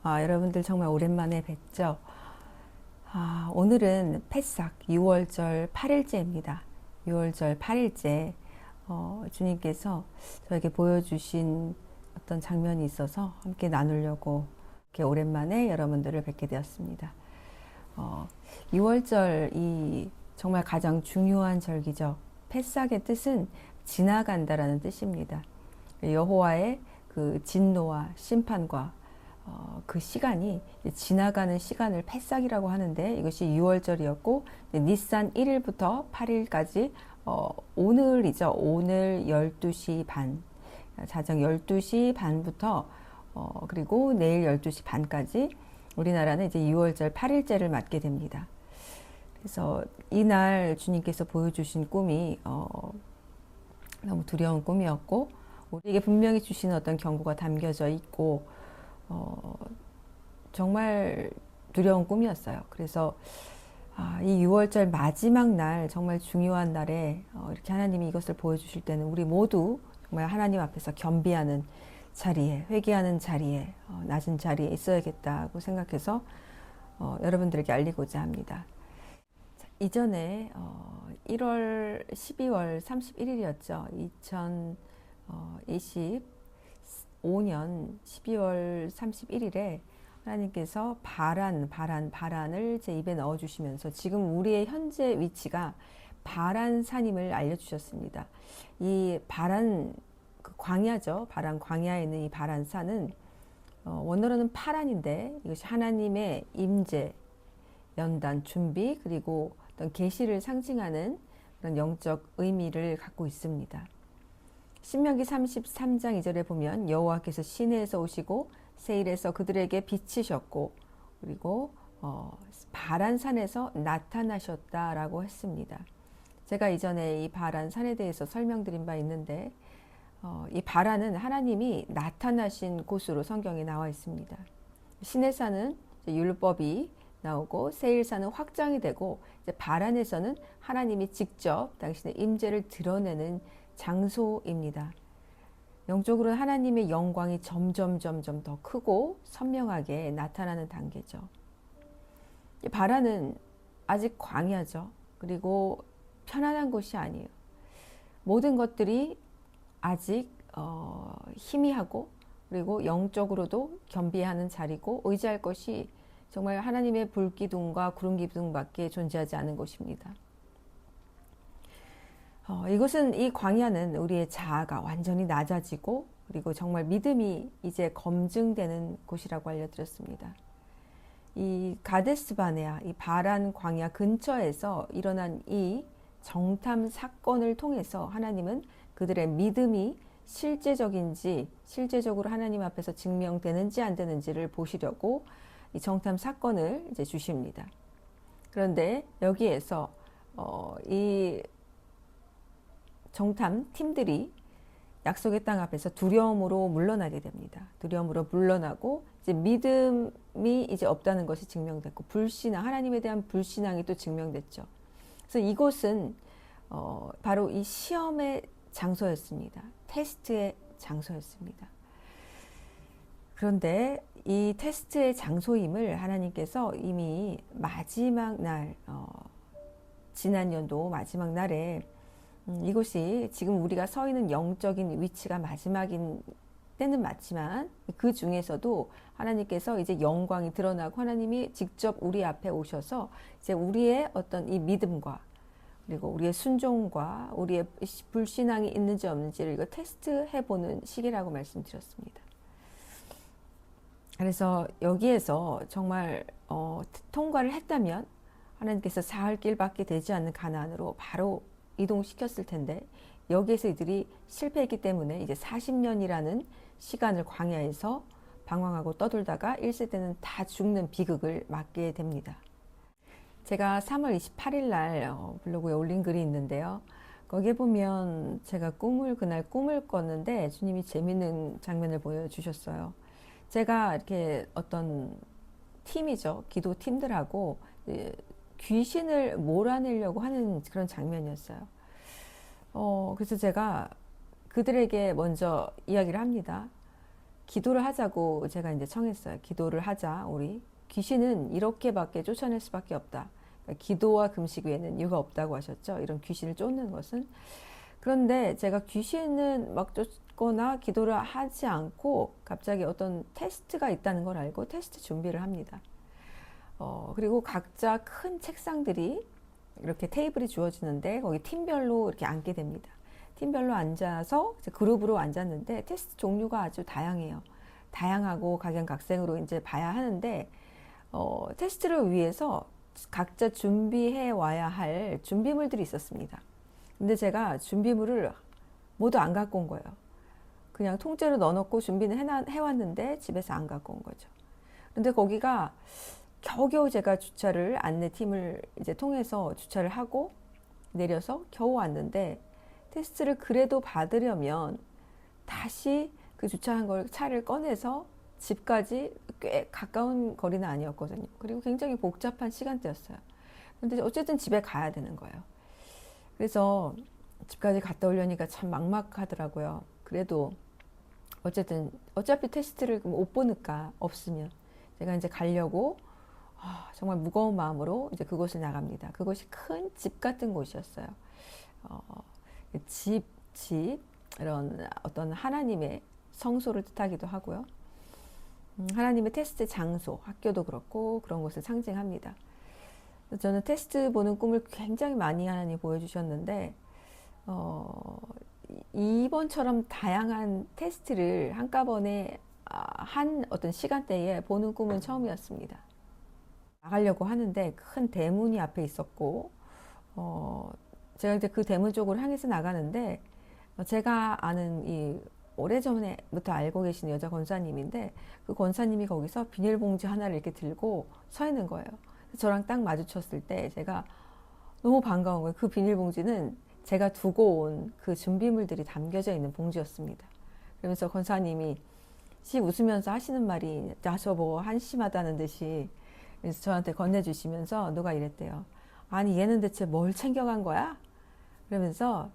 여러분들 정말 오랜만에 뵙죠. 오늘은 패삭 6월절 8일째입니다. 6월절 8일째 주님께서 저에게 보여주신 어떤 장면이 있어서 함께 나누려고 이렇게 오랜만에 여러분들을 뵙게 되었습니다. 6월절이 정말 가장 중요한 절기죠. 패삭의 뜻은 지나간다라는 뜻입니다. 여호와의 그 진노와 심판과 그 시간이 지나가는 시간을 패삭이라고 하는데, 이것이 6월절이었고 니산 1일부터 8일까지 오늘이죠. 오늘 12시 반, 자정 12시 반부터 그리고 내일 12시 반까지 우리나라는 이제 6월절 8일째를 맞게 됩니다. 그래서 이날 주님께서 보여주신 꿈이 너무 두려운 꿈이었고, 우리에게 분명히 주시는 어떤 경고가 담겨져 있고 정말 두려운 꿈이었어요. 그래서 이 6월절 마지막 날, 정말 중요한 날에 이렇게 하나님이 이것을 보여주실 때는 우리 모두 정말 하나님 앞에서 겸비하는 자리에, 회개하는 자리에, 낮은 자리에 있어야겠다고 생각해서 여러분들에게 알리고자 합니다. 이전에 12월 31일이었죠. 2025년 12월 31일에 하나님께서 바란을 제 입에 넣어주시면서 지금 우리의 현재 위치가 바란산임을 알려주셨습니다. 이 바란, 그 광야죠. 바란 광야에 있는 이 바란산은 원어로는 파란인데, 이것이 하나님의 임재, 연단, 준비, 그리고 어떤 계시를 상징하는 그런 영적 의미를 갖고 있습니다. 신명기 33장 2절에 보면 여호와께서 시내에서 오시고 세일에서 그들에게 비치셨고, 그리고 바란산에서 나타나셨다라고 했습니다. 제가 이전에 이 바란산에 대해서 설명드린 바 있는데, 이 바란은 하나님이 나타나신 곳으로 성경에 나와 있습니다. 시내산은 율법이 나오고, 세일산은 확장이 되고, 이제 바란에서는 하나님이 직접 당신의 임재를 드러내는 장소입니다. 영적으로는 하나님의 영광이 점점 더 크고 선명하게 나타나는 단계죠. 바란은 아직 광야죠. 그리고 편안한 곳이 아니에요. 모든 것들이 아직 희미하고, 그리고 영적으로도 겸비하는 자리고, 의지할 것이 정말 하나님의 불기둥과 구름기둥밖에 존재하지 않은 곳입니다. 이 광야는 우리의 자아가 완전히 낮아지고, 그리고 정말 믿음이 이제 검증되는 곳이라고 알려드렸습니다. 이 가데스 바네아, 이 바란 광야 근처에서 일어난 이 정탐 사건을 통해서 하나님은 그들의 믿음이 실제적인지, 실제적으로 하나님 앞에서 증명되는지 안 되는지를 보시려고 이 정탐 사건을 이제 주십니다. 그런데 여기에서 이 정탐 팀들이 약속의 땅 앞에서 두려움으로 물러나게 됩니다. 두려움으로 물러나고, 이제 믿음이 이제 없다는 것이 증명됐고, 불신앙, 하나님에 대한 불신앙이 또 증명됐죠. 그래서 이곳은 바로 이 시험의 장소였습니다. 테스트의 장소였습니다. 그런데 이 테스트의 장소임을 하나님께서 이미 마지막 날, 지난 연도 마지막 날에 이곳이 지금 우리가 서 있는 영적인 위치가 마지막인 때는 맞지만, 그 중에서도 하나님께서 이제 영광이 드러나고 하나님이 직접 우리 앞에 오셔서 이제 우리의 어떤 이 믿음과, 그리고 우리의 순종과 우리의 불신앙이 있는지 없는지를 이거 테스트해보는 시기라고 말씀드렸습니다. 그래서 여기에서 정말 통과를 했다면 하나님께서 사흘 길밖에 되지 않는 가나안으로 바로 이동시켰을 텐데, 여기에서 이들이 실패했기 때문에 이제 40년이라는 시간을 광야에서 방황하고 떠돌다가 1세 때는 다 죽는 비극을 맞게 됩니다. 제가 3월 28일 날 블로그에 올린 글이 있는데요. 거기에 보면 제가 그날 꿈을 꿨는데 주님이 재밌는 장면을 보여주셨어요. 제가 이렇게 어떤 팀이죠. 기도 팀들하고 귀신을 몰아내려고 하는 그런 장면이었어요. 그래서 제가 그들에게 먼저 이야기를 합니다. 기도를 하자고 제가 이제 청했어요. 기도를 하자, 우리. 귀신은 이렇게밖에 쫓아낼 수밖에 없다. 그러니까 기도와 금식 외에는 이유가 없다고 하셨죠. 이런 귀신을 쫓는 것은. 그런데 제가 귀신은 막 쫓거나 기도를 하지 않고 갑자기 어떤 테스트가 있다는 걸 알고 테스트 준비를 합니다. 그리고 각자 큰 책상들이 이렇게 테이블이 주어지는데 거기 팀별로 이렇게 앉게 됩니다. 팀별로 앉아서 이제 그룹으로 앉았는데 테스트 종류가 아주 다양해요. 다양하고 각양각색으로 이제 봐야 하는데 테스트를 위해서 각자 준비해 와야 할 준비물들이 있었습니다. 근데 제가 준비물을 모두 안 갖고 온 거예요. 그냥 통째로 넣어놓고 준비는 해왔는데 집에서 안 갖고 온 거죠. 근데 거기가 겨우겨우 제가 주차를 안내팀을 이제 통해서 주차를 하고 내려서 겨우 왔는데 테스트를 그래도 받으려면 다시 그 주차한 걸 차를 꺼내서 집까지 꽤 가까운 거리는 아니었거든요. 그리고 굉장히 복잡한 시간대였어요. 근데 어쨌든 집에 가야 되는 거예요. 그래서 집까지 갔다 오려니까 참 막막하더라고요. 그래도 어쨌든 어차피 테스트를 못 보니까 없으면 제가 이제 가려고 정말 무거운 마음으로 이제 그곳을 나갑니다. 그곳이 큰 집 같은 곳이었어요. 집, 이런 어떤 하나님의 성소를 뜻하기도 하고요. 하나님의 테스트 장소, 학교도 그렇고 그런 곳을 상징합니다. 저는 테스트 보는 꿈을 굉장히 많이 하나님 보여주셨는데 이번처럼 다양한 테스트를 한꺼번에 한 어떤 시간대에 보는 꿈은 처음이었습니다. 나가려고 하는데 큰 대문이 앞에 있었고 제가 이제 그 대문 쪽으로 향해서 나가는데 제가 아는 이 오래전부터 알고 계신 여자 권사님인데 그 권사님이 거기서 비닐봉지 하나를 이렇게 들고 서 있는 거예요. 저랑 딱 마주쳤을 때 제가 너무 반가운 거예요. 그 비닐봉지는 제가 두고 온 그 준비물들이 담겨져 있는 봉지였습니다. 그러면서 권사님이 씩 웃으면서 하시는 말이 저 뭐 한심하다는 듯이 그래서 저한테 건네주시면서 누가 이랬대요. 아니 얘는 대체 뭘 챙겨간 거야? 그러면서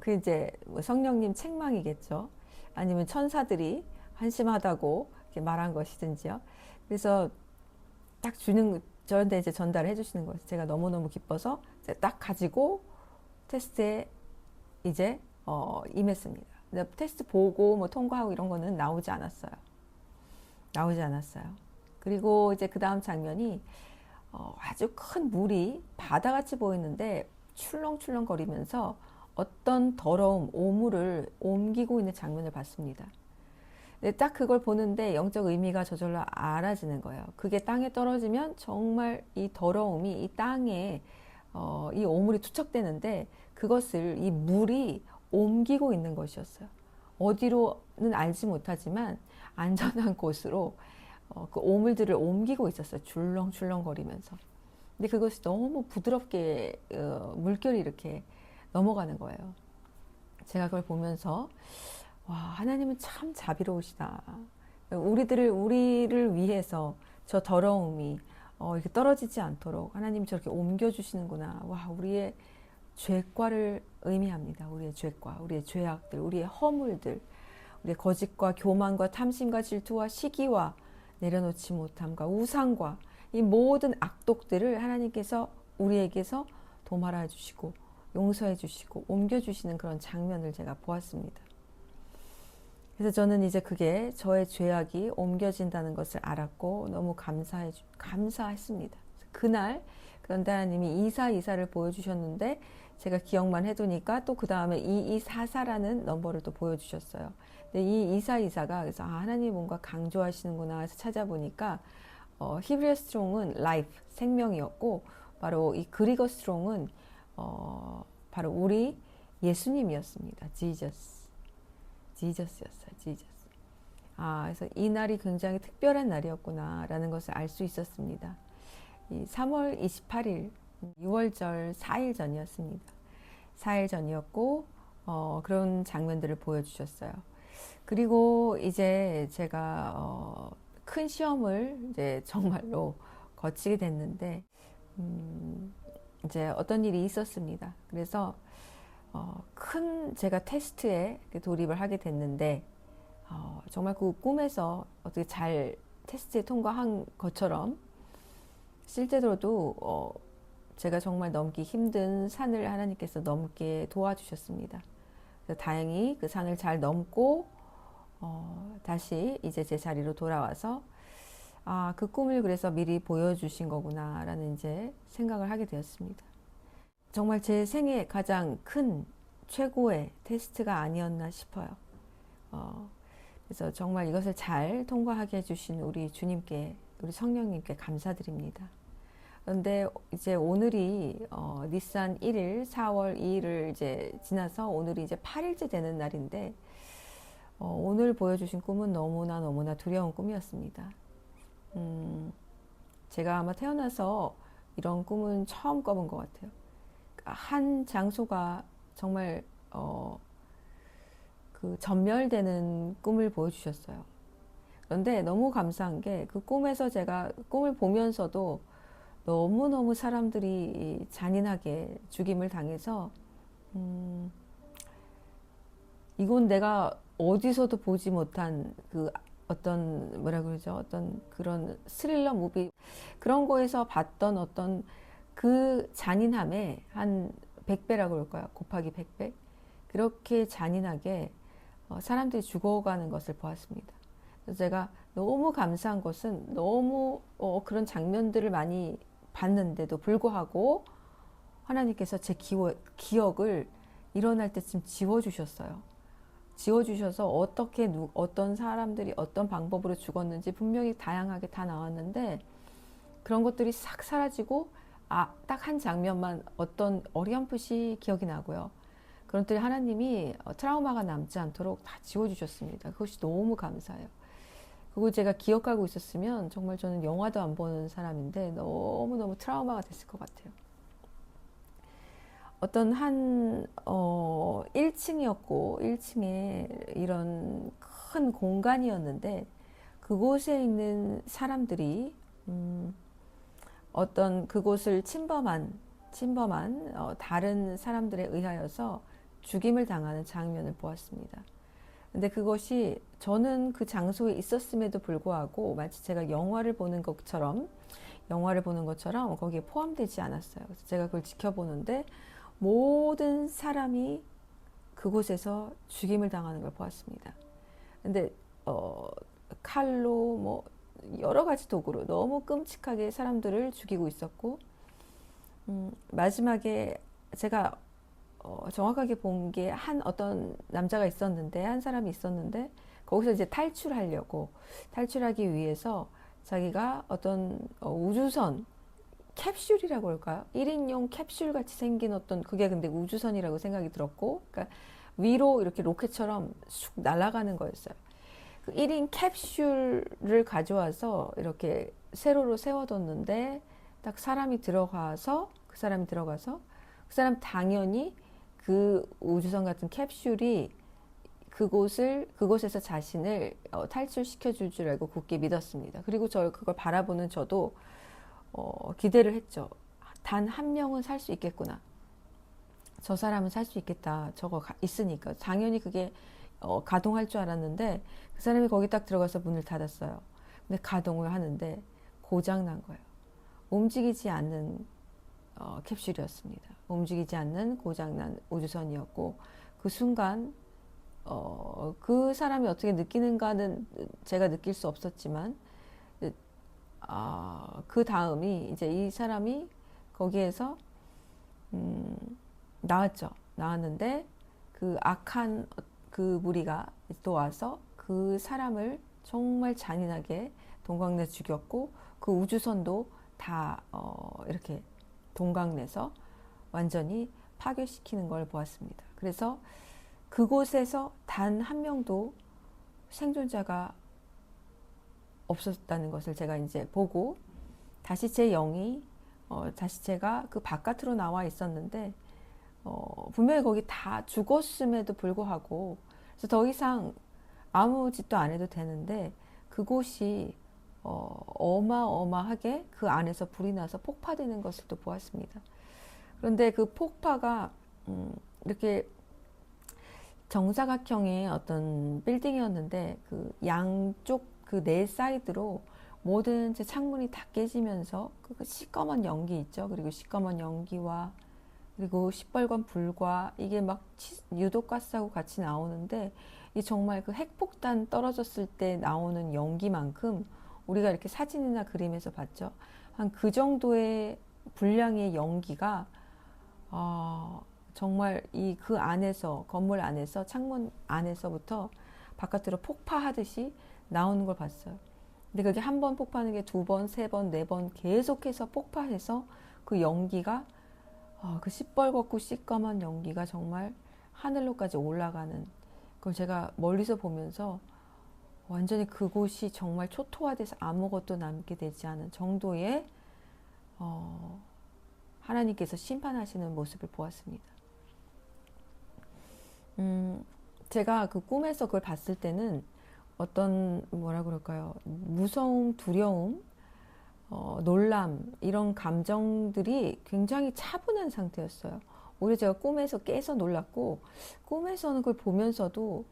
그 이제 성령님 책망이겠죠. 아니면 천사들이 한심하다고 이렇게 말한 것이든지요. 그래서 딱 저한테 이제 전달을 해주시는 거예요. 제가 너무너무 기뻐서 딱 가지고 테스트에 이제 임했습니다. 근데 테스트 보고 뭐 통과하고 이런 거는 나오지 않았어요. 그리고 이제 그 다음 장면이 아주 큰 물이 바다같이 보이는데 출렁출렁 거리면서 어떤 더러움, 오물을 옮기고 있는 장면을 봤습니다. 근데 딱 그걸 보는데 영적 의미가 저절로 알아지는 거예요. 그게 땅에 떨어지면 정말 이 더러움이 이 땅에 이 오물이 투척되는데 그것을 이 물이 옮기고 있는 것이었어요. 어디로는 알지 못하지만 안전한 곳으로 그 오물들을 옮기고 있었어요. 줄렁줄렁 거리면서. 근데 그것이 너무 부드럽게 물결이 이렇게 넘어가는 거예요. 제가 그걸 보면서 와, 하나님은 참 자비로우시다. 우리를 위해서 저 더러움이 이렇게 떨어지지 않도록 하나님이 저렇게 옮겨주시는구나. 와, 우리의 죄과를 의미합니다. 우리의 죄과, 우리의 죄악들, 우리의 허물들, 우리의 거짓과 교만과 탐심과 질투와 시기와 내려놓지 못함과 우상과 이 모든 악독들을 하나님께서 우리에게서 도말해 주시고 용서해 주시고 옮겨 주시는 그런 장면을 제가 보았습니다. 그래서 저는 이제 그게 저의 죄악이 옮겨진다는 것을 알았고 너무 감사했습니다. 그날 그런데 하나님이 이사를 보여주셨는데 제가 기억만 해두니까 또 그 다음에 2244라는 넘버를 또 보여주셨어요. 근데 이 이사가 그래서 하나님 뭔가 강조하시는구나 해서 찾아보니까 히브리어 스트롱은 life, 생명이었고 바로 이 그리거 스트롱은 바로 우리 예수님이었습니다. 지저스였어요. 그래서 이 날이 굉장히 특별한 날이었구나라는 것을 알 수 있었습니다. 이 3월 28일 6월절 4일 전이었습니다. 4일 전이었고 그런 장면들을 보여주셨어요. 그리고 이제 제가 큰 시험을 이제 정말로 거치게 됐는데 이제 어떤 일이 있었습니다. 그래서 큰 제가 테스트에 돌입을 하게 됐는데 정말 그 꿈에서 어떻게 잘 테스트에 통과한 것처럼 실제로도 제가 정말 넘기 힘든 산을 하나님께서 넘게 도와주셨습니다. 그래서 다행히 그 산을 잘 넘고 다시 이제 제 자리로 돌아와서 그 꿈을 그래서 미리 보여주신 거구나라는 이제 생각을 하게 되었습니다. 정말 제 생애 가장 큰 최고의 테스트가 아니었나 싶어요. 그래서 정말 이것을 잘 통과하게 해주신 우리 주님께, 우리 성령님께 감사드립니다. 그런데 이제 오늘이 니산 1일, 4월 2일을 이제 지나서 오늘이 이제 8일째 되는 날인데 오늘 보여주신 꿈은 너무나 두려운 꿈이었습니다. 제가 아마 태어나서 이런 꿈은 처음 꿔본 것 같아요. 한 장소가 정말 그 전멸되는 꿈을 보여주셨어요. 그런데 너무 감사한 게 그 꿈에서 제가 꿈을 보면서도 너무너무 사람들이 잔인하게 죽임을 당해서 이건 내가 어디서도 보지 못한 그 어떤 뭐라 그러죠? 어떤 그런 스릴러 무비 그런 거에서 봤던 어떤 그 잔인함에 한 100배라고 그럴까요? 곱하기 100배? 그렇게 잔인하게 사람들이 죽어가는 것을 보았습니다. 그래서 제가 너무 감사한 것은 너무 그런 장면들을 많이 봤는데도 불구하고 하나님께서 제 기억을 일어날 때쯤 지워주셨어요. 지워주셔서 어떻게 어떤 사람들이 어떤 방법으로 죽었는지 분명히 다양하게 다 나왔는데 그런 것들이 싹 사라지고 딱 한 장면만 어떤 어렴풋이 기억이 나고요. 그런 때에 하나님이 트라우마가 남지 않도록 다 지워주셨습니다. 그것이 너무 감사해요. 그거 제가 기억하고 있었으면 정말 저는 영화도 안 보는 사람인데 너무너무 트라우마가 됐을 것 같아요. 어떤 한 1층이었고 1층에 이런 큰 공간이었는데 그곳에 있는 사람들이 어떤 그곳을 침범한 다른 사람들에 의하여서 죽임을 당하는 장면을 보았습니다. 근데 그것이 저는 그 장소에 있었음에도 불구하고 마치 제가 영화를 보는 것처럼 거기에 포함되지 않았어요. 그래서 제가 그걸 지켜보는데 모든 사람이 그곳에서 죽임을 당하는 걸 보았습니다. 근데 칼로 뭐 여러 가지 도구로 너무 끔찍하게 사람들을 죽이고 있었고 마지막에 제가 정확하게 본 게 한 어떤 남자가 있었는데 한 사람이 있었는데 거기서 이제 탈출하기 위해서 자기가 어떤 우주선 캡슐이라고 할까요? 1인용 캡슐 같이 생긴 어떤 그게 근데 우주선이라고 생각이 들었고 그러니까 위로 이렇게 로켓처럼 쑥 날아가는 거였어요. 그 1인 캡슐을 가져와서 이렇게 세로로 세워뒀는데 딱 그 사람이 들어가서 그 사람 당연히 그 우주선 같은 캡슐이 그곳에서 자신을 탈출시켜 줄 줄 알고 굳게 믿었습니다. 그리고 그걸 바라보는 저도 기대를 했죠. 단 한 명은 살 수 있겠구나. 저 사람은 살 수 있겠다. 저거 있으니까. 당연히 그게 가동할 줄 알았는데 그 사람이 거기 딱 들어가서 문을 닫았어요. 근데 가동을 하는데 고장 난 거예요. 움직이지 않는 캡슐이었습니다. 움직이지 않는 고장난 우주선이었고 그 순간 그 사람이 어떻게 느끼는가는 제가 느낄 수 없었지만 그 다음이 이제 이 사람이 거기에서 나왔는데 그 악한 그 무리가 또 와서 그 사람을 정말 잔인하게 동강내 죽였고 그 우주선도 다 이렇게 동강내서 완전히 파괴시키는 걸 보았습니다. 그래서 그곳에서 단 한 명도 생존자가 없었다는 것을 제가 이제 보고 다시 제 영이 다시 제가 그 바깥으로 나와 있었는데 분명히 거기 다 죽었음에도 불구하고 그래서 더 이상 아무 짓도 안 해도 되는데 그곳이 어마어마하게 그 안에서 불이 나서 폭파되는 것을 또 보았습니다. 그런데 그 폭파가 이렇게 정사각형의 어떤 빌딩이었는데 그 양쪽 그 네 사이드로 모든 제 창문이 다 깨지면서 그 시꺼먼 연기 있죠. 그리고 시꺼먼 연기와 그리고 시뻘건 불과 이게 막 유독가스하고 같이 나오는데 이 정말 그 핵폭탄 떨어졌을 때 나오는 연기만큼 우리가 이렇게 사진이나 그림에서 봤죠. 한 그 정도의 분량의 연기가 정말 이 그 안에서 건물 안에서 창문 안에서부터 바깥으로 폭파하듯이 나오는 걸 봤어요. 근데 그게 한 번 폭파하는 게 두 번, 세 번, 네 번 계속해서 폭파해서 그 연기가 그 시뻘겋고 시꺼먼 연기가 정말 하늘로까지 올라가는 그걸 제가 멀리서 보면서 완전히 그곳이 정말 초토화돼서 아무것도 남게 되지 않은 정도의 하나님께서 심판하시는 모습을 보았습니다. 제가 그 꿈에서 그걸 봤을 때는 어떤 뭐라 그럴까요? 무서움, 두려움, 놀람 이런 감정들이 굉장히 차분한 상태였어요. 오히려 제가 꿈에서 깨서 놀랐고 꿈에서는 그걸 보면서도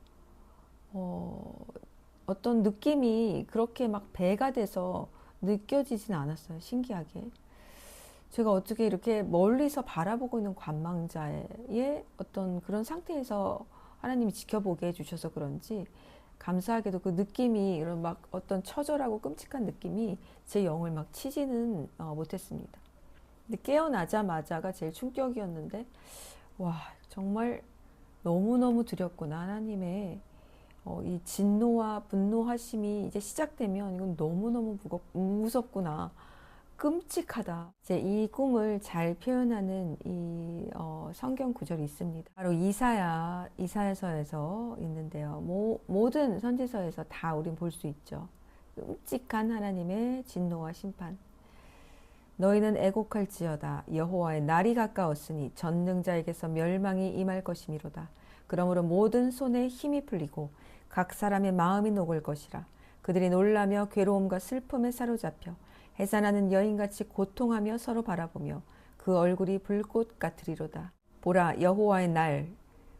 어떤 느낌이 그렇게 막 배가 돼서 느껴지진 않았어요. 신기하게. 제가 어떻게 이렇게 멀리서 바라보고 있는 관망자의 어떤 그런 상태에서 하나님이 지켜보게 해주셔서 그런지 감사하게도 그 느낌이 이런 막 어떤 처절하고 끔찍한 느낌이 제 영을 막 치지는 못했습니다. 근데 깨어나자마자가 제일 충격이었는데 와 정말 너무너무 두렵구나. 하나님의 이 진노와 분노하심이 이제 시작되면 이건 너무너무 무섭구나. 끔찍하다. 이제 이 꿈을 잘 표현하는 이 성경 구절이 있습니다. 바로 이사야서에서 있는데요. 모든 선지서에서 다 우린 볼 수 있죠. 끔찍한 하나님의 진노와 심판. 너희는 애곡할지어다. 여호와의 날이 가까웠으니 전능자에게서 멸망이 임할 것이미로다. 그러므로 모든 손에 힘이 풀리고 각 사람의 마음이 녹을 것이라. 그들이 놀라며 괴로움과 슬픔에 사로잡혀 해산하는 여인같이 고통하며 서로 바라보며 그 얼굴이 불꽃 같으리로다. 보라, 여호와의 날,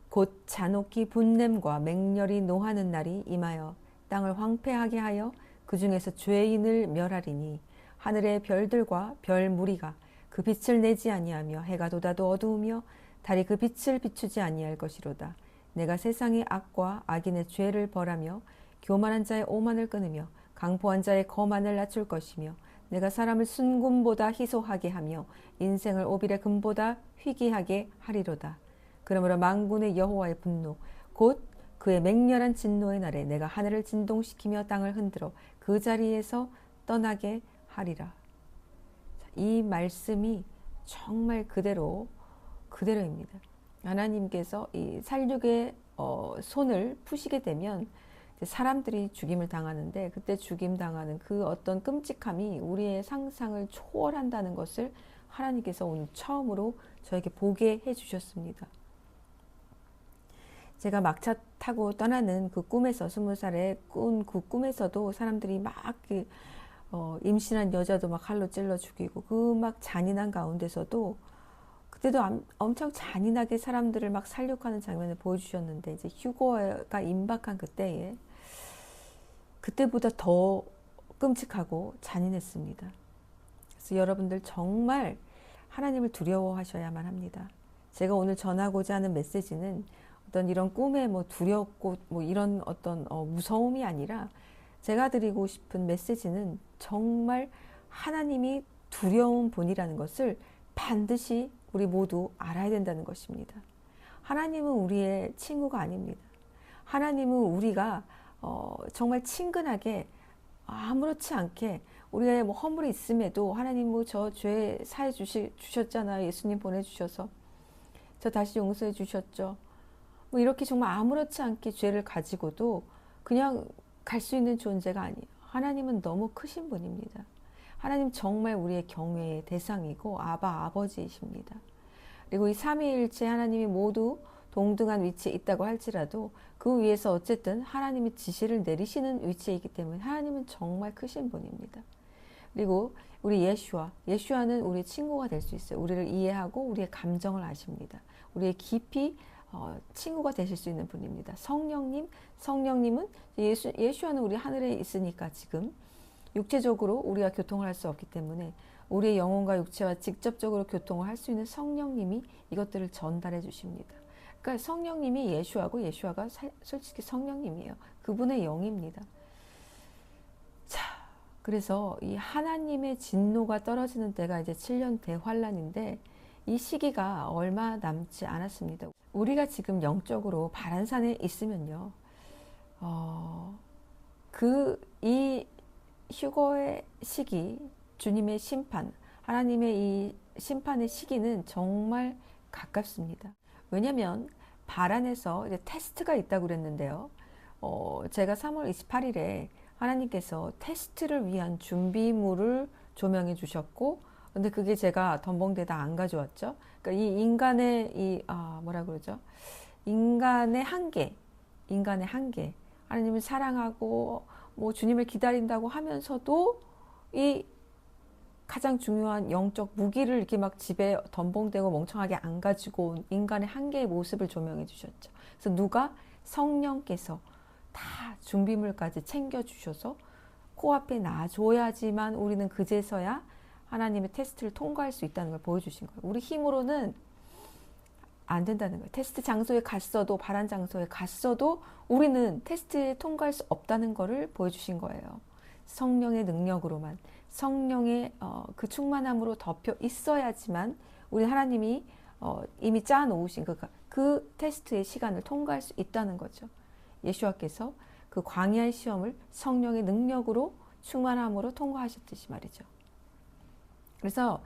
곧 잔혹히 분냄과 맹렬히 노하는 날이 임하여 땅을 황폐하게 하여 그 중에서 죄인을 멸하리니 하늘의 별들과 별 무리가 그 빛을 내지 아니하며 해가 돋아도 어두우며 달이 그 빛을 비추지 아니할 것이로다. 내가 세상의 악과 악인의 죄를 벌하며 교만한 자의 오만을 끊으며 강포한 자의 거만을 낮출 것이며 내가 사람을 순금보다 희소하게 하며 인생을 오빌의 금보다 희귀하게 하리로다. 그러므로 만군의 여호와의 분노 곧 그의 맹렬한 진노의 날에 내가 하늘을 진동시키며 땅을 흔들어 그 자리에서 떠나게 하리라. 이 말씀이 정말 그대로입니다. 하나님께서 이 살육의 손을 푸시게 되면 사람들이 죽임을 당하는데 그때 죽임 당하는 그 어떤 끔찍함이 우리의 상상을 초월한다는 것을 하나님께서 오늘 처음으로 저에게 보게 해주셨습니다. 제가 막차 타고 떠나는 그 꿈에서 20살에 꾼 그 꿈에서도 사람들이 막 임신한 여자도 막 칼로 찔러 죽이고 그 막 잔인한 가운데서도 그때도 엄청 잔인하게 사람들을 막 살육하는 장면을 보여주셨는데 이제 휴거가 임박한 그때보다 더 끔찍하고 잔인했습니다. 그래서 여러분들 정말 하나님을 두려워하셔야만 합니다. 제가 오늘 전하고자 하는 메시지는 어떤 이런 꿈에 뭐 두렵고 뭐 이런 어떤 무서움이 아니라 제가 드리고 싶은 메시지는 정말 하나님이 두려운 분이라는 것을 반드시 우리 모두 알아야 된다는 것입니다. 하나님은 우리의 친구가 아닙니다. 하나님은 우리가 정말 친근하게 아무렇지 않게 우리가 뭐 허물이 있음에도 하나님 뭐 저 죄 사해 주셨잖아요. 예수님 보내주셔서 저 다시 용서해 주셨죠. 뭐 이렇게 정말 아무렇지 않게 죄를 가지고도 그냥 갈 수 있는 존재가 아니에요. 하나님은 너무 크신 분입니다. 하나님 정말 우리의 경외의 대상이고 아버지이십니다. 그리고 이 삼위일체 하나님이 모두 동등한 위치에 있다고 할지라도 그 위에서 어쨌든 하나님이 지시를 내리시는 위치에 있기 때문에 하나님은 정말 크신 분입니다. 그리고 우리 예슈아는 우리의 친구가 될 수 있어요. 우리를 이해하고 우리의 감정을 아십니다. 우리의 깊이 친구가 되실 수 있는 분입니다. 성령님, 성령님은 예수와는 우리 하늘에 있으니까 지금 육체적으로 우리가 교통을 할 수 없기 때문에 우리의 영혼과 육체와 직접적으로 교통을 할 수 있는 성령님이 이것들을 전달해 주십니다. 그러니까 성령님이 예수하고 예수가 솔직히 성령님이에요. 그분의 영입니다. 자, 그래서 이 하나님의 진노가 떨어지는 때가 이제 7년 대환란인데 이 시기가 얼마 남지 않았습니다. 우리가 지금 영적으로 바란산에 있으면요, 이 휴거의 시기, 주님의 심판, 하나님의 이 심판의 시기는 정말 가깝습니다. 왜냐하면 바란에서 이제 테스트가 있다고 그랬는데요. 제가 3월 28일에 하나님께서 테스트를 위한 준비물을 조명해 주셨고, 근데 그게 제가 덤벙대다 안 가져왔죠. 그러니까 이 인간의 뭐라 그러죠? 인간의 한계. 하나님을 사랑하고 뭐 주님을 기다린다고 하면서도 이 가장 중요한 영적 무기를 이렇게 막 집에 덤벙대고 멍청하게 안 가지고 온 인간의 한계의 모습을 조명해 주셨죠. 그래서 누가? 성령께서 다 준비물까지 챙겨주셔서 코앞에 놔줘야지만 우리는 그제서야 하나님의 테스트를 통과할 수 있다는 걸 보여주신 거예요. 우리 힘으로는 안 된다는 거예요. 테스트 장소에 갔어도, 바란 장소에 갔어도 우리는 테스트에 통과할 수 없다는 것을 보여주신 거예요. 성령의 능력으로만, 성령의 그 충만함으로 덮여 있어야지만 우리 하나님이 이미 짜놓으신 그 테스트의 시간을 통과할 수 있다는 거죠. 예수와께서 그 광야의 시험을 성령의 능력으로 충만함으로 통과하셨듯이 말이죠. 그래서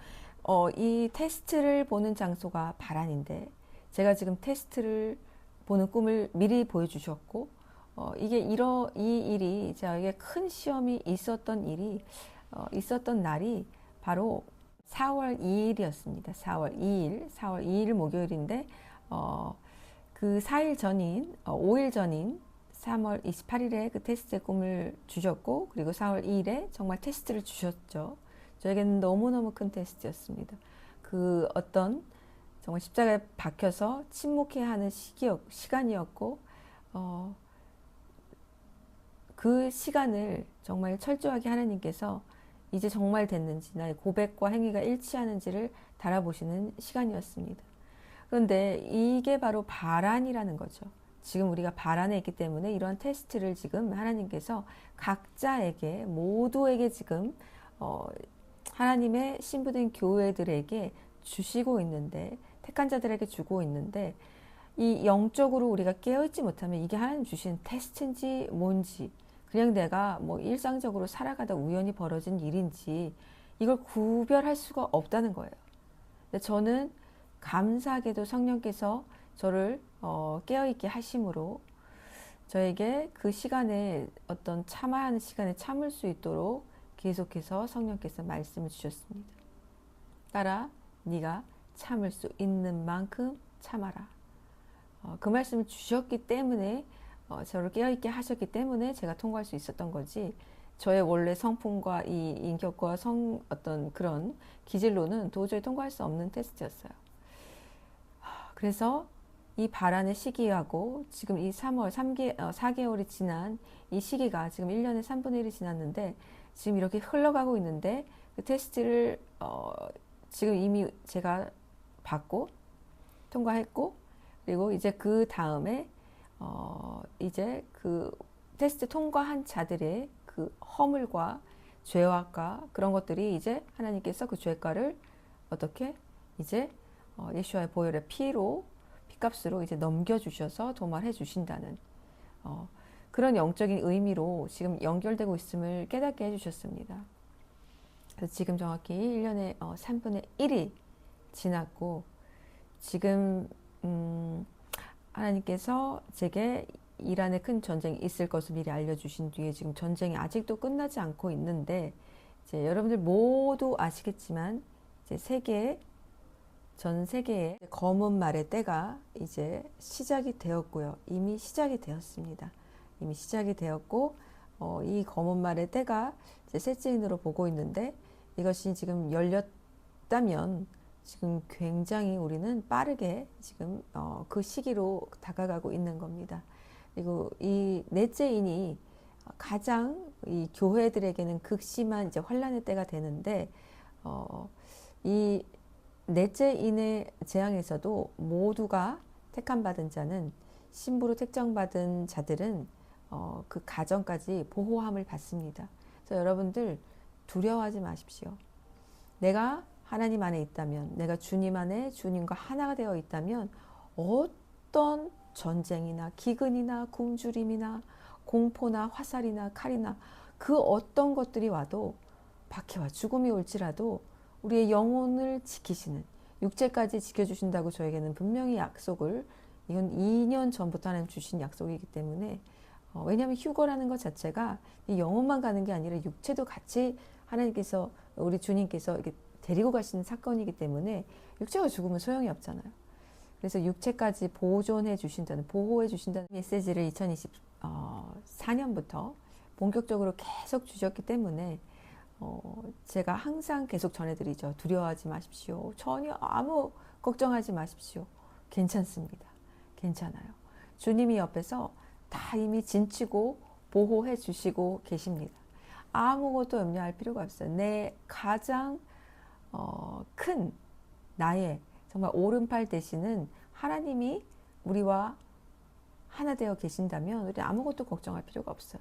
이 테스트를 보는 장소가 바란인데 제가 지금 테스트를 보는 꿈을 미리 보여주셨고 이 일이 저에게 큰 시험이 있었던 날이 바로 4월 2일이었습니다. 4월 2일 목요일인데 그 4일 전인 5일 전인 3월 28일에 그 테스트의 꿈을 주셨고 그리고 4월 2일에 정말 테스트를 주셨죠. 저에게는 너무너무 큰 테스트였습니다. 그 어떤 정말 십자가에 박혀서 침묵해야 하는 시간이었고 그 시간을 정말 철저하게 하나님께서 이제 정말 됐는지 나의 고백과 행위가 일치하는지를 달아보시는 시간이었습니다. 그런데 이게 바로 바란이라는 거죠. 지금 우리가 바란에 있기 때문에 이러한 테스트를 지금 하나님께서 각자에게 모두에게 지금 하나님의 신부된 교회들에게 주시고 있는데 택한 자들에게 주고 있는데 이 영적으로 우리가 깨어있지 못하면 이게 하나님 주신 테스트인지 뭔지 그냥 내가 뭐 일상적으로 살아가다 우연히 벌어진 일인지 이걸 구별할 수가 없다는 거예요. 근데 저는 감사하게도 성령께서 저를 깨어있게 하심으로 저에게 그 시간에 어떤 참아야 하는 시간에 참을 수 있도록 계속해서 성령께서 말씀을 주셨습니다. 딸아, 네가 참을 수 있는 만큼 참아라. 그 말씀을 주셨기 때문에 저를 깨어있게 하셨기 때문에 제가 통과할 수 있었던 거지 저의 원래 성품과 이 인격과 어떤 그런 기질로는 도저히 통과할 수 없는 테스트였어요. 그래서 이 바란의 시기하고 지금 이 4개월이 지난 이 시기가 지금 1년의 3분의 1이 지났는데 지금 이렇게 흘러가고 있는데 그 테스트를 지금 이미 제가 받고 통과했고 그리고 이제 그 다음에 이제 그 테스트 통과한 자들의 그 허물과 죄악과 그런 것들이 이제 하나님께서 그 죄가를 어떻게 이제 예수와의 보혈의 피값으로 이제 넘겨주셔서 도말해 주신다는 그런 영적인 의미로 지금 연결되고 있음을 깨닫게 해주셨습니다. 그래서 지금 정확히 1년의 3분의 1이 지났고 지금 하나님께서 제게 이란에 큰 전쟁이 있을 것을 미리 알려주신 뒤에 지금 전쟁이 아직도 끝나지 않고 있는데 이제 여러분들 모두 아시겠지만 이제 전 세계의 검은 말의 때가 이제 시작이 되었고요. 이미 시작이 되었습니다. 이미 시작이 되었고 이 검은 말의 때가 이제 셋째인으로 보고 있는데 이것이 지금 열렸다면 지금 굉장히 우리는 빠르게 지금 그 시기로 다가가고 있는 겁니다. 그리고 이 넷째 인이 가장 이 교회들에게는 극심한 이제 환란의 때가 되는데 이 넷째 인의 재앙에서도 모두가 택함 받은 자는 신부로 택정받은 자들은 그 가정까지 보호함을 받습니다. 그래서 여러분들 두려워하지 마십시오. 내가 하나님 안에 있다면, 내가 주님 안에 주님과 하나가 되어 있다면 어떤 전쟁이나 기근이나 굶주림이나 공포나 화살이나 칼이나 그 어떤 것들이 와도 박해와 죽음이 올지라도 우리의 영혼을 지키시는, 육체까지 지켜주신다고 저에게는 분명히 약속을, 이건 2년 전부터 하나님 주신 약속이기 때문에 왜냐하면 휴거라는 것 자체가 이 영혼만 가는 게 아니라 육체도 같이 하나님께서, 우리 주님께서 이렇게 데리고 가시는 사건이기 때문에 육체가 죽으면 소용이 없잖아요. 그래서 육체까지 보존해 주신다는, 보호해 주신다는 메시지를 2024년부터 본격적으로 계속 주셨기 때문에 제가 항상 계속 전해드리죠. 두려워하지 마십시오. 전혀 아무 걱정하지 마십시오. 괜찮습니다. 괜찮아요. 주님이 옆에서 다 이미 진치고 보호해 주시고 계십니다. 아무것도 염려할 필요가 없어요. 내 가장 큰 나의 정말 오른팔 되시는 하나님이 우리와 하나 되어 계신다면 우리 아무것도 걱정할 필요가 없어요.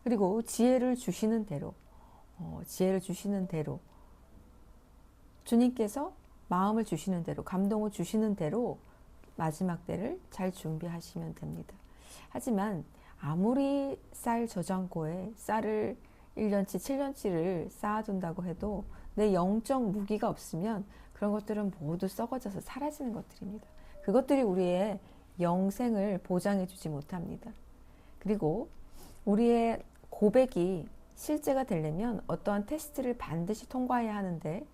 그리고 지혜를 주시는 대로 주님께서 마음을 주시는 대로, 감동을 주시는 대로 마지막 때를 잘 준비하시면 됩니다. 하지만 아무리 쌀 저장고에 쌀을 1년치, 7년치를 쌓아둔다고 해도 내 영적 무기가 없으면 그런 것들은 모두 썩어져서 사라지는 것들입니다. 그것들이 우리의 영생을 보장해 주지 못합니다. 그리고 우리의 고백이 실제가 되려면 어떠한 테스트를 반드시 통과해야 하는데,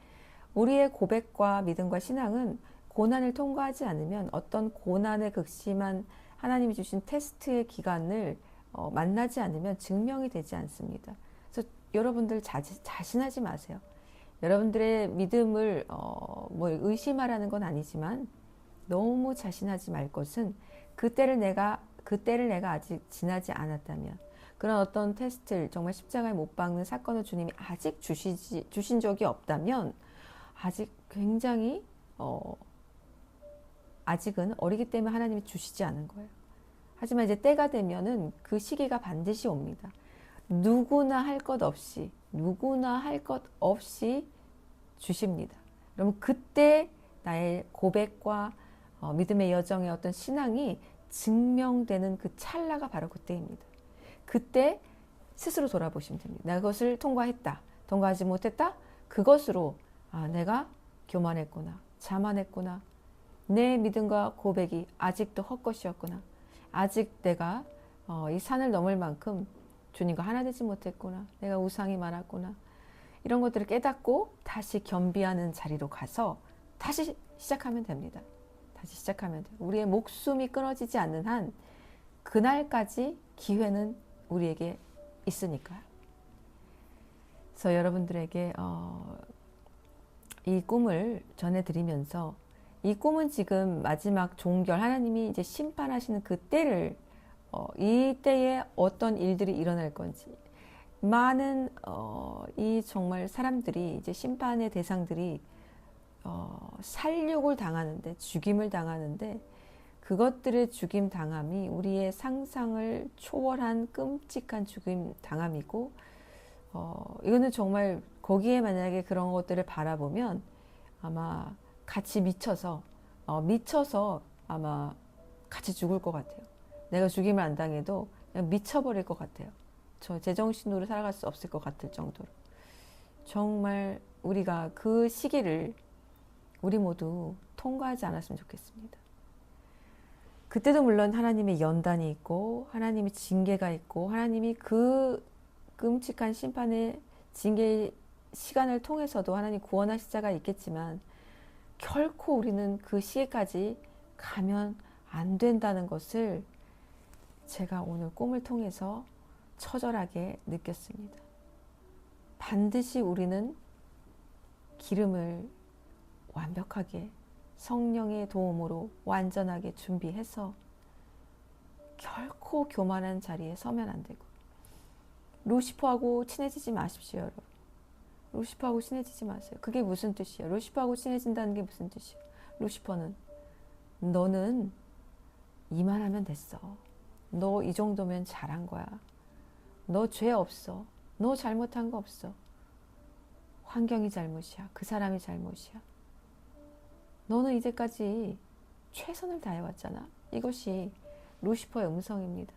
우리의 고백과 믿음과 신앙은 고난을 통과하지 않으면, 어떤 고난의 극심한 하나님이 주신 테스트의 기간을 만나지 않으면 증명이 되지 않습니다. 그래서 여러분들 자신하지 마세요. 여러분들의 믿음을 뭐 의심하라는 건 아니지만 너무 자신하지 말 것은, 그때를 내가 아직 지나지 않았다면, 그런 어떤 테스트를, 정말 십자가에 못 박는 사건을 주님이 아직 주신 적이 없다면 아직 굉장히 아직은 어리기 때문에 하나님이 주시지 않은 거예요. 하지만 이제 때가 되면은 그 시기가 반드시 옵니다. 누구나 할 것 없이 주십니다. 그러면 그때 나의 고백과 믿음의 여정의 어떤 신앙이 증명되는 그 찰나가 바로 그때입니다. 그때 스스로 돌아보시면 됩니다. 내가 그것을 통과했다, 통과하지 못했다, 그것으로 내가 교만했구나, 자만했구나, 내 믿음과 고백이 아직도 헛것이었구나, 아직 내가 이 산을 넘을 만큼 주님과 하나 되지 못했구나, 내가 우상이 많았구나, 이런 것들을 깨닫고 다시 겸비하는 자리로 가서 다시 시작하면 됩니다. 다시 시작하면 돼요. 우리의 목숨이 끊어지지 않는 한 그날까지 기회는 우리에게 있으니까요. 그래서 여러분들에게 이 꿈을 전해드리면서, 이 꿈은 지금 마지막 종결, 하나님이 이제 심판하시는 그 때를, 이 때에 어떤 일들이 일어날 건지, 많은 이 정말 사람들이, 이제 심판의 대상들이 살육을 당하는데, 죽임을 당하는데, 그것들의 죽임 당함이 우리의 상상을 초월한 끔찍한 죽임 당함이고, 이거는 정말 거기에 만약에 그런 것들을 바라보면 아마 같이 미쳐서 아마 같이 죽을 것 같아요. 내가 죽임을 안 당해도 그냥 미쳐버릴 것 같아요. 저 제정신으로 살아갈 수 없을 것 같을 정도로. 정말 우리가 그 시기를 우리 모두 통과하지 않았으면 좋겠습니다. 그때도 물론 하나님의 연단이 있고, 하나님의 징계가 있고, 하나님이 그 끔찍한 심판의 징계의 시간을 통해서도 하나님 구원하실 자가 있겠지만, 결코 우리는 그 시기까지 가면 안 된다는 것을 제가 오늘 꿈을 통해서 처절하게 느꼈습니다. 반드시 우리는 기름을 완벽하게 성령의 도움으로 완전하게 준비해서 결코 교만한 자리에 서면 안 되고, 루시퍼하고 친해지지 마십시오, 여러분. 루시퍼하고 친해지지 마세요. 그게 무슨 뜻이에요? 루시퍼하고 친해진다는 게 무슨 뜻이에요? 루시퍼는 너는 이만하면 됐어. 너 이 정도면 잘한 거야. 너 죄 없어. 너 잘못한 거 없어. 환경이 잘못이야. 그 사람이 잘못이야. 너는 이제까지 최선을 다해왔잖아. 이것이 루시퍼의 음성입니다.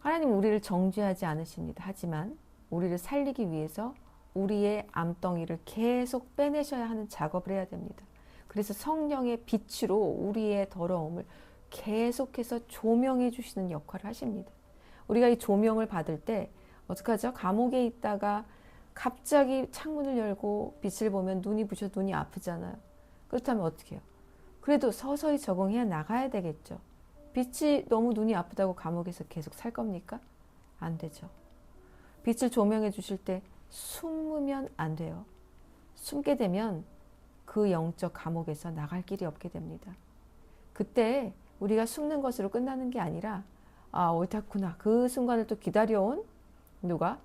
하나님 우리를 정죄하지 않으십니다. 하지만 우리를 살리기 위해서 우리의 암덩이를 계속 빼내셔야 하는 작업을 해야 됩니다. 그래서 성령의 빛으로 우리의 더러움을 계속해서 조명해 주시는 역할을 하십니다. 우리가 이 조명을 받을 때 어떡하죠? 감옥에 있다가 갑자기 창문을 열고 빛을 보면 눈이 부셔서 눈이 아프잖아요. 그렇다면 어떻게 해요? 그래도 서서히 적응해 나가야 되겠죠. 빛이 너무 눈이 아프다고 감옥에서 계속 살 겁니까? 안 되죠. 빛을 조명해 주실 때 숨으면 안 돼요. 숨게 되면 그 영적 감옥에서 나갈 길이 없게 됩니다. 그때 우리가 숨는 것으로 끝나는 게 아니라 아 옳다구나. 그 순간을 또 기다려온 누가?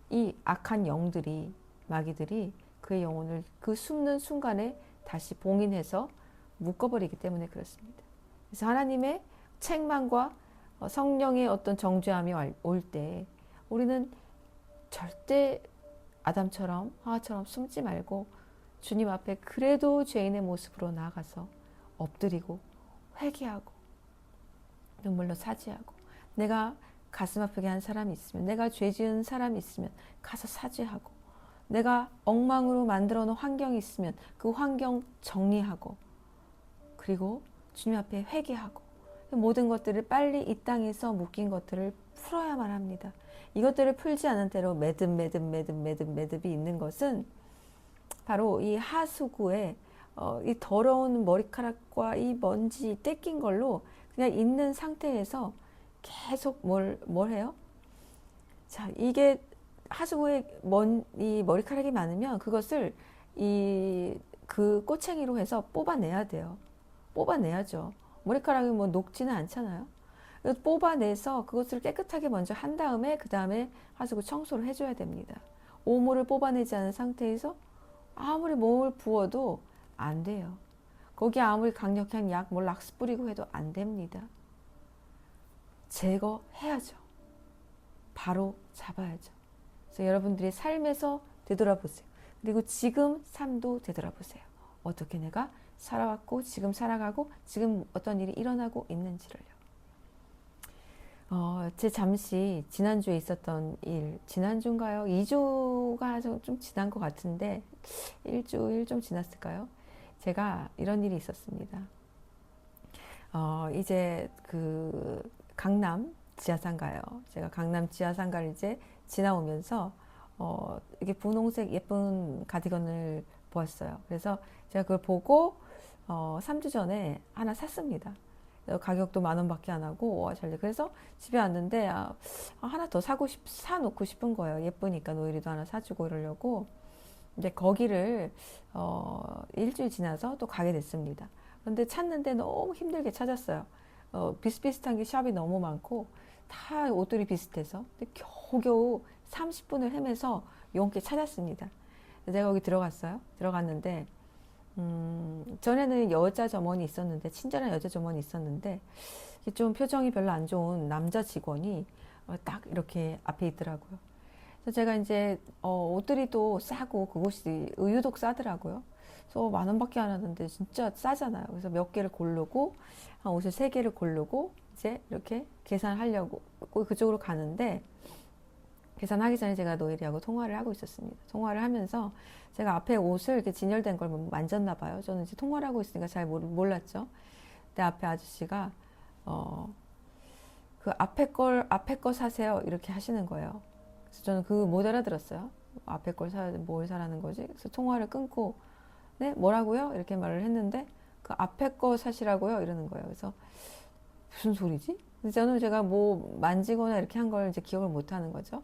이 악한 영들이 마귀들이 그의 영혼을 그 숨는 순간에 다시 봉인해서 묶어버리기 때문에 그렇습니다. 그래서 하나님의 책망과 성령의 어떤 정죄함이 올 때 우리는 절대 아담처럼 하와처럼 숨지 말고 주님 앞에 그래도 죄인의 모습으로 나아가서 엎드리고 회개하고 눈물로 사죄하고, 내가 가슴 아프게 한 사람이 있으면, 내가 죄 지은 사람이 있으면 가서 사죄하고, 내가 엉망으로 만들어 놓은 환경이 있으면 그 환경 정리하고, 그리고 주님 앞에 회개하고, 모든 것들을 빨리 이 땅에서 묶인 것들을 풀어야만 합니다. 이것들을 풀지 않은 대로 매듭이 있는 것은 바로 이 하수구에 이 더러운 머리카락과 이 먼지 떼낀 걸로 그냥 있는 상태에서 계속 뭘 해요? 자, 이게 하수구에 이 머리카락이 많으면 그것을 그 꼬챙이로 해서 뽑아내야 돼요. 뽑아내야죠. 머리카락이 뭐 녹지는 않잖아요. 뽑아내서 그것을 깨끗하게 먼저 한 다음에 그 다음에 하수구 청소를 해줘야 됩니다. 오물을 뽑아내지 않은 상태에서 아무리 몸을 부어도 안 돼요. 거기에 아무리 강력한 약, 락스 뿌리고 해도 안 됩니다. 제거해야죠. 바로 잡아야죠. 그래서 여러분들이 삶에서 되돌아보세요. 그리고 지금 삶도 되돌아보세요. 어떻게 내가 살아왔고 지금 살아가고 지금 어떤 일이 일어나고 있는지를요. 제 잠시 지난주에 있었던 일, 지난주인가요? 2주가 좀 지난 것 같은데 1주일 좀 지났을까요? 제가 이런 일이 있었습니다. 이제 그 강남 지하상가요. 제가 강남 지하상가를 이제 지나오면서 이게 분홍색 예쁜 가디건을 보았어요. 그래서 제가 그걸 보고 3주 전에 하나 샀습니다. 가격도 10,000원밖에 안 하고 그래서 집에 왔는데 하나 더 사놓고 싶은 거예요. 예쁘니까 노엘이도 하나 사주고 이러려고. 이제 거기를 일주일 지나서 또 가게 됐습니다. 그런데 찾는데 너무 힘들게 찾았어요. 비슷비슷한 게 샵이 너무 많고 다 옷들이 비슷해서 근데 겨우겨우 30분을 헤매서 용케 찾았습니다. 제가 거기 들어갔어요. 들어갔는데 전에는 여자 점원이 있었는데, 친절한 여자 점원이 있었는데 좀 표정이 별로 안 좋은 남자 직원이 딱 이렇게 앞에 있더라고요. 그래서 제가 이제 옷들이 또 싸고 그곳이 유독 싸더라고요. 그래서 10,000원밖에 안 하는데 진짜 싸잖아요. 그래서 몇 개를 고르고 한 옷을 3개를 고르고 이제 이렇게 계산하려고 그쪽으로 가는데, 계산하기 전에 제가 노엘이하고 통화를 하고 있었습니다. 통화를 하면서 제가 앞에 옷을 이렇게 진열된 걸 만졌나 봐요. 저는 이제 통화를 하고 있으니까 잘 몰랐죠. 근데 앞에 아저씨가 그 앞에 거 사세요 이렇게 하시는 거예요. 그래서 저는 못 알아들었어요. 앞에 걸 뭘 사라는 거지? 그래서 통화를 끊고 네 뭐라고요? 이렇게 말을 했는데 그 앞에 거 사시라고요 이러는 거예요. 그래서 무슨 소리지? 저는 제가 뭐 만지거나 이렇게 한 걸 이제 기억을 못 하는 거죠.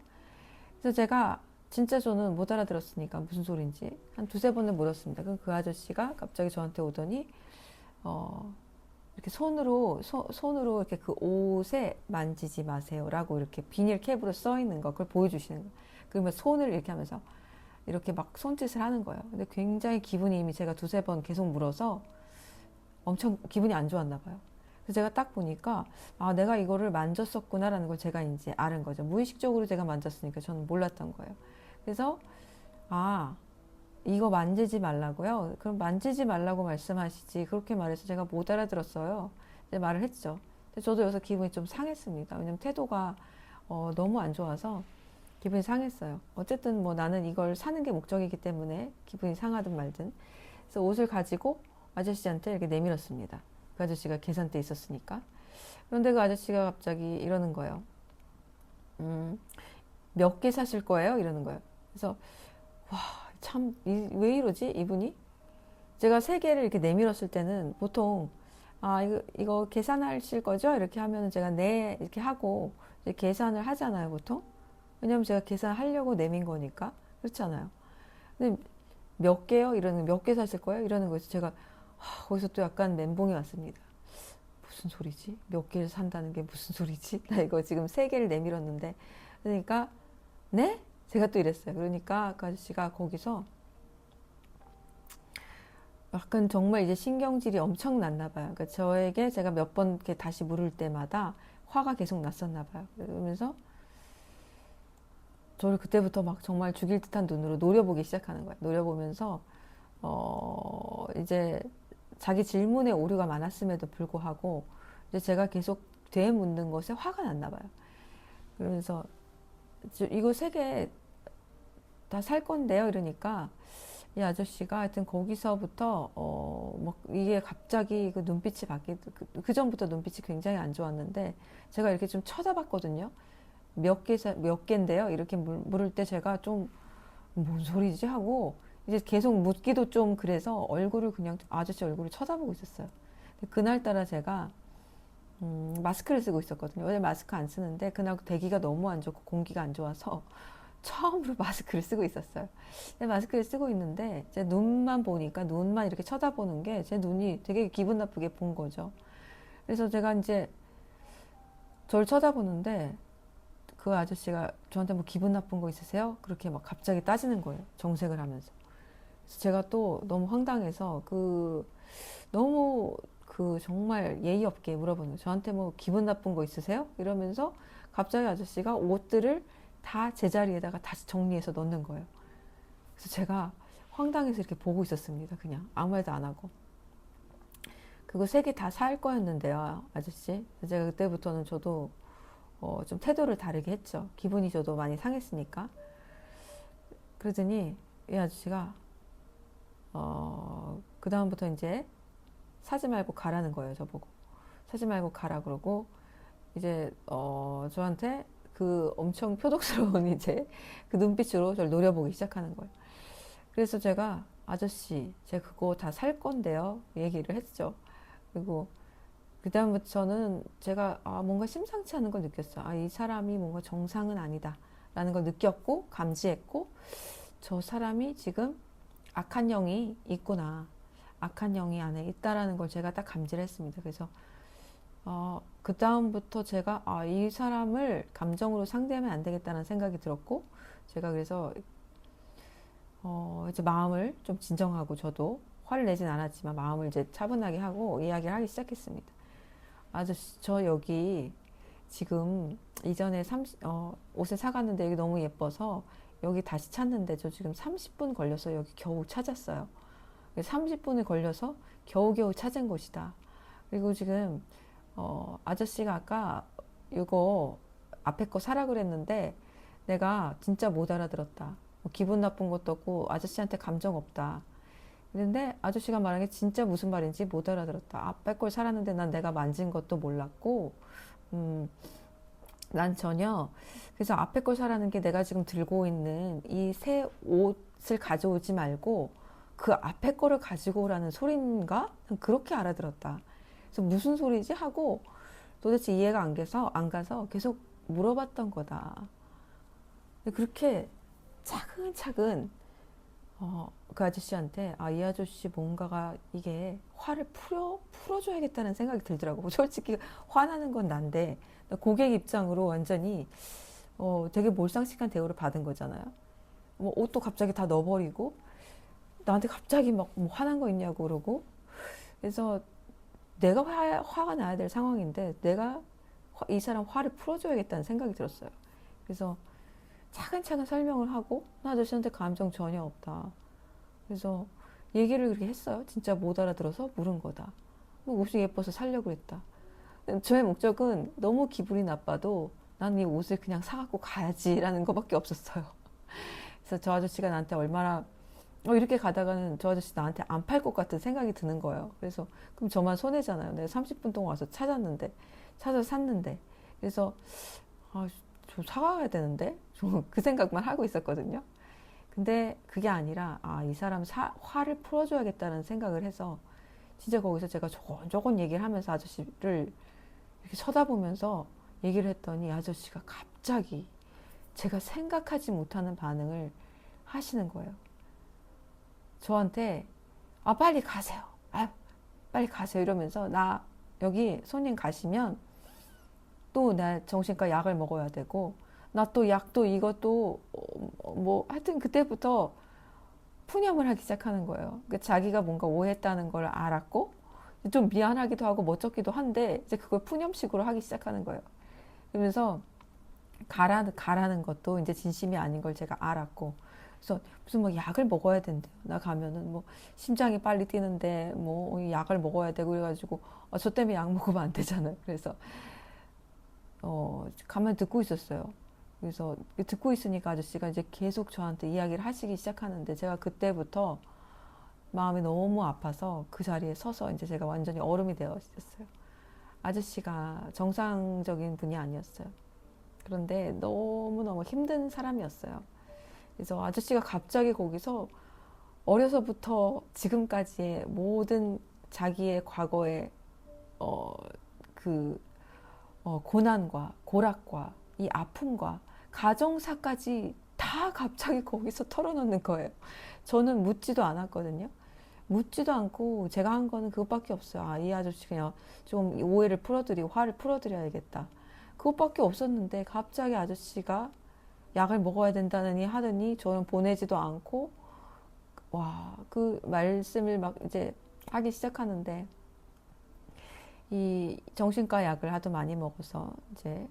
그래서 제가 진짜 저는 못 알아들었으니까 무슨 소린지 한 두세 번을 물었습니다. 그럼 그 아저씨가 갑자기 저한테 오더니 어, 이렇게 손으로 이렇게 그 옷에 만지지 마세요라고 이렇게 비닐 캡으로 써 있는 거 그걸 보여주시는 거예요. 그러면 손을 이렇게 하면서 이렇게 막 손짓을 하는 거예요. 근데 굉장히 기분이 이미 제가 두세 번 계속 물어서 엄청 기분이 안 좋았나 봐요. 그래서 제가 딱 보니까 아 내가 이거를 만졌었구나라는 걸 제가 이제 아는 거죠. 무의식적으로 제가 만졌으니까 저는 몰랐던 거예요. 그래서 아 이거 만지지 말라고요? 그럼 만지지 말라고 말씀하시지. 그렇게 말해서 제가 못 알아들었어요. 이제 말을 했죠. 근데 저도 여기서 기분이 좀 상했습니다. 왜냐면 태도가 너무 안 좋아서 기분이 상했어요. 어쨌든 뭐 나는 이걸 사는 게 목적이기 때문에 기분이 상하든 말든. 그래서 옷을 가지고 아저씨한테 이렇게 내밀었습니다. 그 아저씨가 계산대에 있었으니까. 그런데 그 아저씨가 갑자기 이러는 거예요. 몇 개 사실 거예요? 이러는 거예요. 그래서 와, 참, 왜 이러지? 이분이? 제가 세 개를 이렇게 내밀었을 때는 보통, 아, 이거 계산하실 거죠? 이렇게 하면은 제가 네, 이렇게 하고, 이제 계산을 하잖아요, 보통. 왜냐면 제가 계산하려고 내민 거니까. 그렇잖아요. 근데 몇 개요? 이러는, 몇 개 사실 거예요? 이러는 거에서 제가, 거기서 또 약간 멘붕이 왔습니다. 무슨 소리지? 몇 개를 산다는 게 무슨 소리지? 나 이거 지금 세 개를 내밀었는데. 그러니까, 네? 제가 또 이랬어요. 그러니까 그 아저씨가 거기서 약간 정말 이제 신경질이 엄청 났나 봐요. 그러니까 저에게 제가 몇 번 이렇게 다시 물을 때마다 화가 계속 났었나 봐요. 그러면서 저를 그때부터 막 정말 죽일 듯한 눈으로 노려보기 시작하는 거예요. 노려보면서 이제 자기 질문에 오류가 많았음에도 불구하고 이제 제가 계속 되묻는 것에 화가 났나 봐요. 그러면서 이거 세 개 다 살 건데요. 이러니까 이 아저씨가 하여튼 거기서부터 막 이게 갑자기 그 눈빛이 그 전부터 눈빛이 굉장히 안 좋았는데 제가 이렇게 좀 쳐다봤거든요. 몇 개인데요. 이렇게 물을 때 제가 좀 뭔 소리지 하고 이제 계속 묻기도 좀 그래서 얼굴을 그냥 아저씨 얼굴을 쳐다보고 있었어요. 그날따라 제가 마스크를 쓰고 있었거든요. 원래 마스크 안 쓰는데 그날 대기가 너무 안 좋고 공기가 안 좋아서 처음으로 마스크를 쓰고 있었어요. 마스크를 쓰고 있는데 제 눈만 보니까 눈만 이렇게 쳐다보는 게 제 눈이 되게 기분 나쁘게 본 거죠. 그래서 제가 이제 저를 쳐다보는데 그 아저씨가 저한테 뭐 기분 나쁜 거 있으세요? 그렇게 막 갑자기 따지는 거예요. 정색을 하면서. 그래서 제가 또 너무 황당해서 너무 정말 예의 없게 물어보는 거예요. 저한테 뭐 기분 나쁜 거 있으세요? 이러면서 갑자기 아저씨가 옷들을 다 제자리에다가 다시 정리해서 넣는 거예요. 그래서 제가 황당해서 이렇게 보고 있었습니다. 그냥 아무 말도 안 하고. 그거 세 개 다 살 거였는데요, 아저씨. 제가 그때부터는 저도 좀 태도를 다르게 했죠. 기분이 저도 많이 상했으니까. 그러더니 이 아저씨가 그 다음부터 이제 사지 말고 가라는 거예요, 저보고. 사지 말고 가라 그러고 이제 저한테 그 엄청 표독스러운 이제 그 눈빛으로 저를 노려보기 시작하는 거예요. 그래서 제가 아저씨, 제가 그거 다 살 건데요. 얘기를 했죠. 그리고 그 다음부터는 제가 뭔가 심상치 않은 걸 느꼈어요. 이 사람이 뭔가 정상은 아니다. 라는 걸 느꼈고, 감지했고, 저 사람이 지금 악한 영이 있구나. 악한 영이 안에 있다라는 걸 제가 딱 감지를 했습니다. 그래서 그 다음부터 제가 이 사람을 감정으로 상대하면 안 되겠다는 생각이 들었고 제가 그래서 이제 마음을 좀 진정하고 저도 화를 내진 않았지만 마음을 이제 차분하게 하고 이야기를 하기 시작했습니다. 아저씨 저 여기 지금 이전에 옷을 사갔는데 여기 너무 예뻐서 여기 다시 찾는데 저 지금 30분 걸려서 여기 겨우 찾았어요. 30분을 걸려서 겨우겨우 찾은 곳이다. 그리고 지금 아저씨가 아까 이거 앞에 거 사라 그랬는데 내가 진짜 못 알아들었다. 기분 나쁜 것도 없고 아저씨한테 감정 없다. 그런데 아저씨가 말한 게 진짜 무슨 말인지 못 알아들었다. 앞에 걸 사라는데 난 내가 만진 것도 몰랐고 난 전혀 그래서 앞에 걸 사라는 게 내가 지금 들고 있는 이 새 옷을 가져오지 말고 그 앞에 거를 가지고 오라는 소린가? 그렇게 알아들었다. 그래서 무슨 소리지? 하고 도대체 이해가 안 가서 계속 물어봤던 거다. 그렇게 차근차근 그 아저씨한테 이 아저씨 뭔가가 이게 화를 풀어줘야겠다는 생각이 들더라고. 솔직히 화나는 건 난데 고객 입장으로 완전히 되게 몰상식한 대우를 받은 거잖아요. 뭐 옷도 갑자기 다 넣어버리고 나한테 갑자기 막 뭐 화난 거 있냐고 그러고. 그래서 내가 화가 나야 될 상황인데 내가 이 사람 화를 풀어줘야겠다는 생각이 들었어요. 그래서 차근차근 설명을 하고 나 아저씨한테 감정 전혀 없다. 그래서 얘기를 그렇게 했어요. 진짜 못 알아들어서 물은 거다. 뭐 옷이 예뻐서 살려고 했다. 저의 목적은 너무 기분이 나빠도 난 이 옷을 그냥 사갖고 가야지라는 거밖에 없었어요. 그래서 저 아저씨가 나한테 얼마나 이렇게 가다가는 저 아저씨 나한테 안 팔 것 같은 생각이 드는 거예요. 그래서 그럼 저만 손해잖아요. 내가 30분 동안 와서 찾아서 샀는데. 그래서 좀 사가야 되는데 좀 그 생각만 하고 있었거든요. 근데 그게 아니라 이 사람 화를 풀어줘야겠다는 생각을 해서 진짜 거기서 제가 조곤조곤 얘기를 하면서 아저씨를 이렇게 쳐다보면서 얘기를 했더니 아저씨가 갑자기 제가 생각하지 못하는 반응을 하시는 거예요. 저한테 빨리 가세요. 빨리 가세요. 이러면서 나 여기 손님 가시면 또 나 정신과 약을 먹어야 되고 나 또 약도 이것도 뭐 하여튼 그때부터 푸념을 하기 시작하는 거예요. 그러니까 자기가 뭔가 오해했다는 걸 알았고 좀 미안하기도 하고 멋쩍기도 한데 이제 그걸 푸념식으로 하기 시작하는 거예요. 그러면서 가라는 것도 이제 진심이 아닌 걸 제가 알았고 그래서 무슨 뭐 약을 먹어야 된대요. 나 가면은 뭐 심장이 빨리 뛰는데 뭐 약을 먹어야 되고 그래가지고 저 때문에 약 먹으면 안 되잖아요. 그래서 가만 듣고 있었어요. 그래서 듣고 있으니까 아저씨가 이제 계속 저한테 이야기를 하시기 시작하는데 제가 그때부터 마음이 너무 아파서 그 자리에 서서 이제 제가 완전히 얼음이 되어 있었어요. 아저씨가 정상적인 분이 아니었어요. 그런데 너무너무 힘든 사람이었어요. 그래서 아저씨가 갑자기 거기서 어려서부터 지금까지의 모든 자기의 과거의 그 고난과 고락과 이 아픔과 가정사까지 다 갑자기 거기서 털어놓는 거예요. 저는 묻지도 않았거든요. 묻지도 않고 제가 한 거는 그것밖에 없어요. 이 아저씨 그냥 좀 오해를 풀어드리고 화를 풀어드려야겠다. 그것밖에 없었는데 갑자기 아저씨가 약을 먹어야 된다느니 하더니 저는 보내지도 않고 그 말씀을 막 이제 하기 시작하는데 이 정신과 약을 하도 많이 먹어서 이제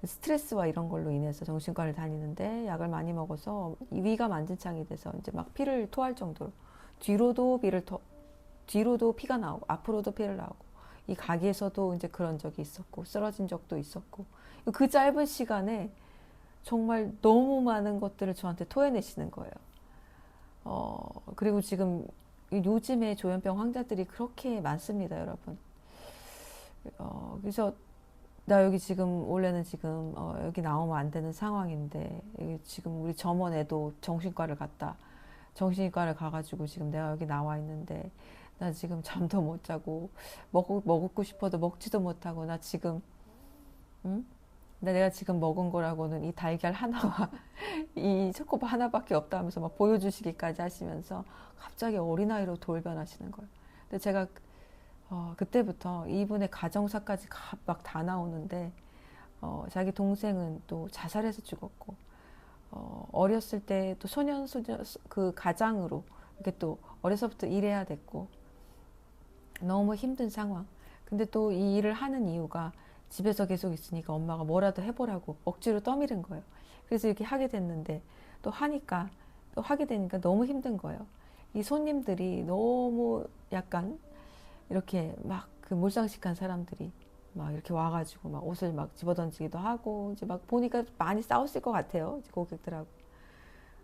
스트레스와 이런 걸로 인해서 정신과를 다니는데 약을 많이 먹어서 위가 만진창이 돼서 이제 막 피를 토할 정도로 뒤로도 피가 나오고 앞으로도 피를 나오고 이 가게에서도 이제 그런 적이 있었고 쓰러진 적도 있었고 그 짧은 시간에 정말 너무 많은 것들을 저한테 토해내시는 거예요. 그리고 지금 요즘에 조현병 환자들이 그렇게 많습니다, 여러분. 그래서 나 여기 지금 원래는 지금 여기 나오면 안 되는 상황인데 지금 우리 점원 애도 정신과를 가가지고 지금 내가 여기 나와 있는데 나 지금 잠도 못 자고 먹고 싶어도 먹지도 못하고 나 지금 응? 내가 지금 먹은 거라고는 이 달걀 하나와 이 초코바 하나밖에 없다 하면서 막 보여주시기까지 하시면서 갑자기 어린아이로 돌변하시는 거예요. 근데 제가 그때부터 이분의 가정사까지 막 다 나오는데 자기 동생은 또 자살해서 죽었고 어렸을 때 또 소년 그 가장으로 이렇게 또 어려서부터 일해야 됐고 너무 힘든 상황. 근데 또 이 일을 하는 이유가 집에서 계속 있으니까 엄마가 뭐라도 해보라고 억지로 떠밀은 거예요. 그래서 이렇게 하게 됐는데 또 하게 되니까 너무 힘든 거예요. 이 손님들이 너무 약간 이렇게 막 그 몰상식한 사람들이 막 이렇게 와가지고 막 옷을 막 집어던지기도 하고 이제 막 보니까 많이 싸웠을 것 같아요. 고객들하고.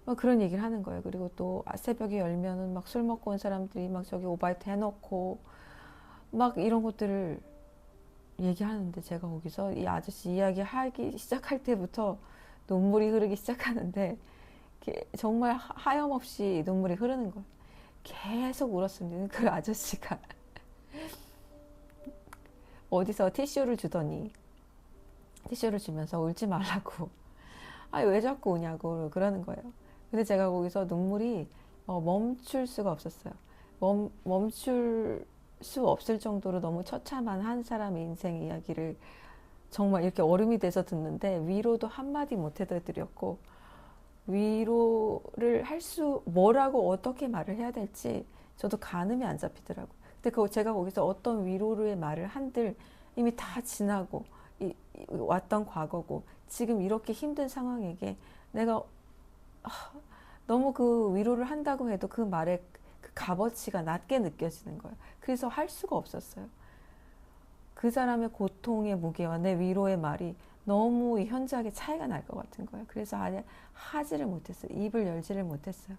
막 그런 얘기를 하는 거예요. 그리고 또 새벽에 열면은 막 술 먹고 온 사람들이 막 저기 오바이트 해놓고 막 이런 것들을 얘기하는데 제가 거기서 이 아저씨 이야기 하기 시작할 때부터 눈물이 흐르기 시작하는데 정말 하염없이 눈물이 흐르는 거예요. 계속 울었습니다. 그 아저씨가 어디서 티슈를 주면서 울지 말라고 왜 자꾸 우냐고 그러는 거예요. 근데 제가 거기서 눈물이 멈출 수가 없었어요. 멈출 수 없을 정도로 너무 처참한 한 사람의 인생 이야기를 정말 이렇게 얼음이 돼서 듣는데 위로도 한마디 못 해드렸고 위로를 뭐라고 어떻게 말을 해야 될지 저도 가늠이 안 잡히더라고요. 근데 제가 거기서 어떤 위로의 말을 한들 이미 다 지나고 왔던 과거고 지금 이렇게 힘든 상황에게 내가 너무 그 위로를 한다고 해도 그 말의 그 값어치가 낮게 느껴지는 거예요. 그래서 할 수가 없었어요. 그 사람의 고통의 무게와 내 위로의 말이 너무 이 현저하게 차이가 날 것 같은 거예요. 그래서 아예 하지를 못했어요. 입을 열지를 못했어요.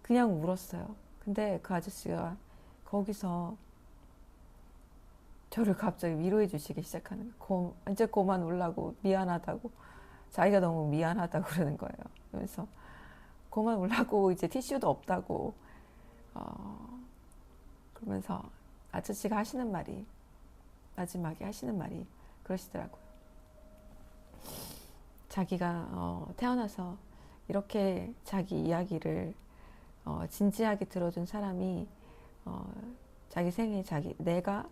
그냥 울었어요. 근데 그 아저씨가 거기서 저를 갑자기 위로해 주시기 시작하는 거예요. 이제 그만 울라고, 미안하다고. 자기가 너무 미안하다고 그러는 거예요. 그래서 그만 울라고, 이제 티슈도 없다고. 그러면서 아저씨가 하시는 말이, 마지막에 하시는 말이 그러시더라고요. 자기가 태어나서 이렇게 자기 이야기를 진지하게 들어준 사람이 자기 생에 내가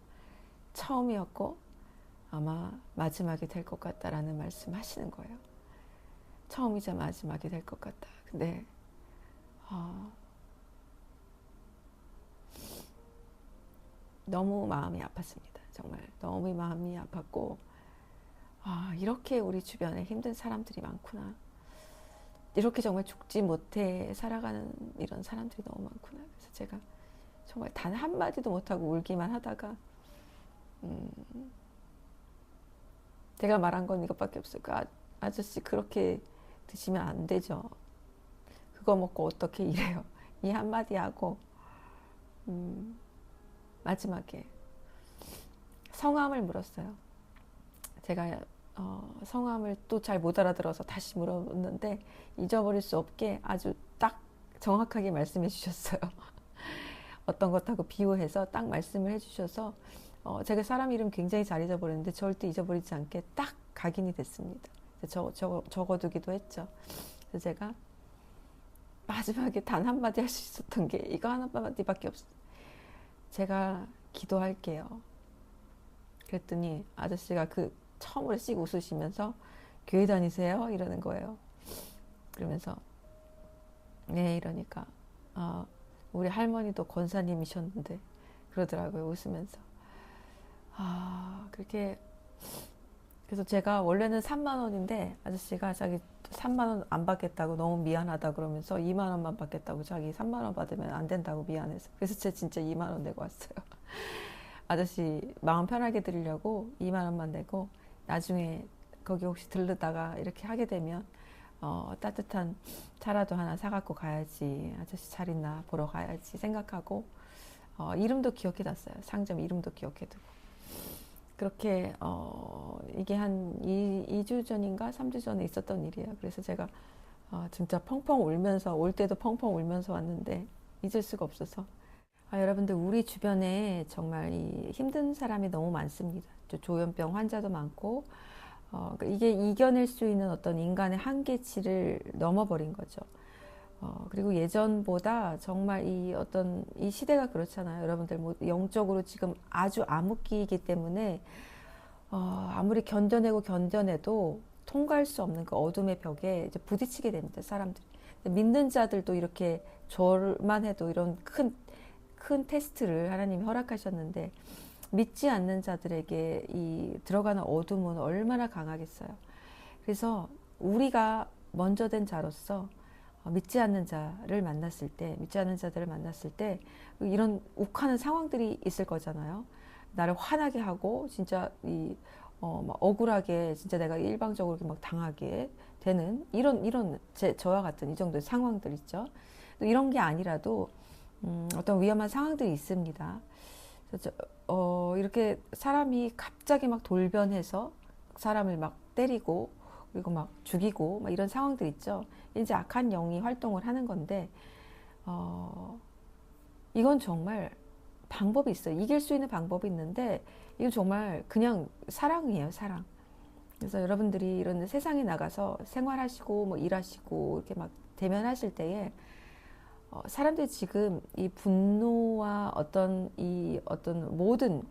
처음이었고 아마 마지막이 될 것 같다라는 말씀 하시는 거예요. 처음이자 마지막이 될 것 같다. 근데 너무 마음이 아팠습니다. 정말 너무 마음이 아팠고 이렇게 우리 주변에 힘든 사람들이 많구나. 이렇게 정말 죽지 못해 살아가는 이런 사람들이 너무 많구나. 그래서 제가 정말 단 한마디도 못하고 울기만 하다가 제가 말한 건 이것밖에 없어요. 아저씨 그렇게 드시면 안 되죠. 그거 먹고 어떻게 이래요. 이 한마디 하고 마지막에 성함을 물었어요. 제가 성함을 또 잘 못 알아들어서 다시 물었는데 잊어버릴 수 없게 아주 딱 정확하게 말씀해 주셨어요. 어떤 것하고 비유해서 딱 말씀을 해주셔서 제가 사람 이름 굉장히 잘 잊어버렸는데 절대 잊어버리지 않게 딱 각인이 됐습니다. 적어두기도 했죠. 그래서 제가 마지막에 단 한마디 할 수 있었던 게 이거 한마디밖에 없어요. 제가 기도할게요. 그랬더니 아저씨가 처음으로 씩 웃으시면서 교회 다니세요? 이러는 거예요. 그러면서 네 이러니까 우리 할머니도 권사님이셨는데 그러더라고요. 웃으면서. 그렇게 그래서 제가 원래는 3만 원인데 아저씨가 자기 3만 원 안 받겠다고 너무 미안하다 그러면서 2만 원만 받겠다고 자기 3만 원 받으면 안 된다고 미안해서 그래서 제가 진짜 2만 원 내고 왔어요. 아저씨 마음 편하게 드리려고 2만 원만 내고 나중에 거기 혹시 들르다가 이렇게 하게 되면 따뜻한 차라도 하나 사갖고 가야지 아저씨 잘 있나 보러 가야지 생각하고 이름도 기억해놨어요. 상점 이름도 기억해두고 그렇게 이게 한 2주 전인가 3주 전에 있었던 일이에요. 그래서 제가 진짜 펑펑 울면서 올 때도 펑펑 울면서 왔는데 잊을 수가 없어서 여러분들 우리 주변에 정말 이 힘든 사람이 너무 많습니다. 조현병 환자도 많고 이게 이겨낼 수 있는 어떤 인간의 한계치를 넘어버린 거죠. 그리고 예전보다 정말 이 시대가 그렇잖아요. 여러분들 뭐 영적으로 지금 아주 암흑기이기 때문에 아무리 견뎌내도 통과할 수 없는 그 어둠의 벽에 이제 부딪히게 됩니다. 사람들이. 믿는 자들도 이렇게 저만 해도 이런 큰 테스트를 하나님이 허락하셨는데 믿지 않는 자들에게 이 들어가는 어둠은 얼마나 강하겠어요. 그래서 우리가 먼저 된 자로서 믿지 않는 자들을 만났을 때 이런 욱하는 상황들이 있을 거잖아요. 나를 화나게 하고 진짜 막 억울하게 진짜 내가 일방적으로 막 당하게 되는 이런 저와 같은 이 정도의 상황들 있죠. 이런 게 아니라도 어떤 위험한 상황들이 있습니다. 그래서 이렇게 사람이 갑자기 막 돌변해서 사람을 막 때리고 그리고 막 죽이고 막 이런 상황들 있죠. 이제 악한 영이 활동을 하는 건데 이건 정말 방법이 있어요. 이길 수 있는 방법이 있는데 이건 정말 그냥 사랑이에요. 사랑. 그래서 여러분들이 이런 세상에 나가서 생활하시고 뭐 일하시고 이렇게 막 대면하실 때에 사람들이 지금 이 분노와 어떤 모든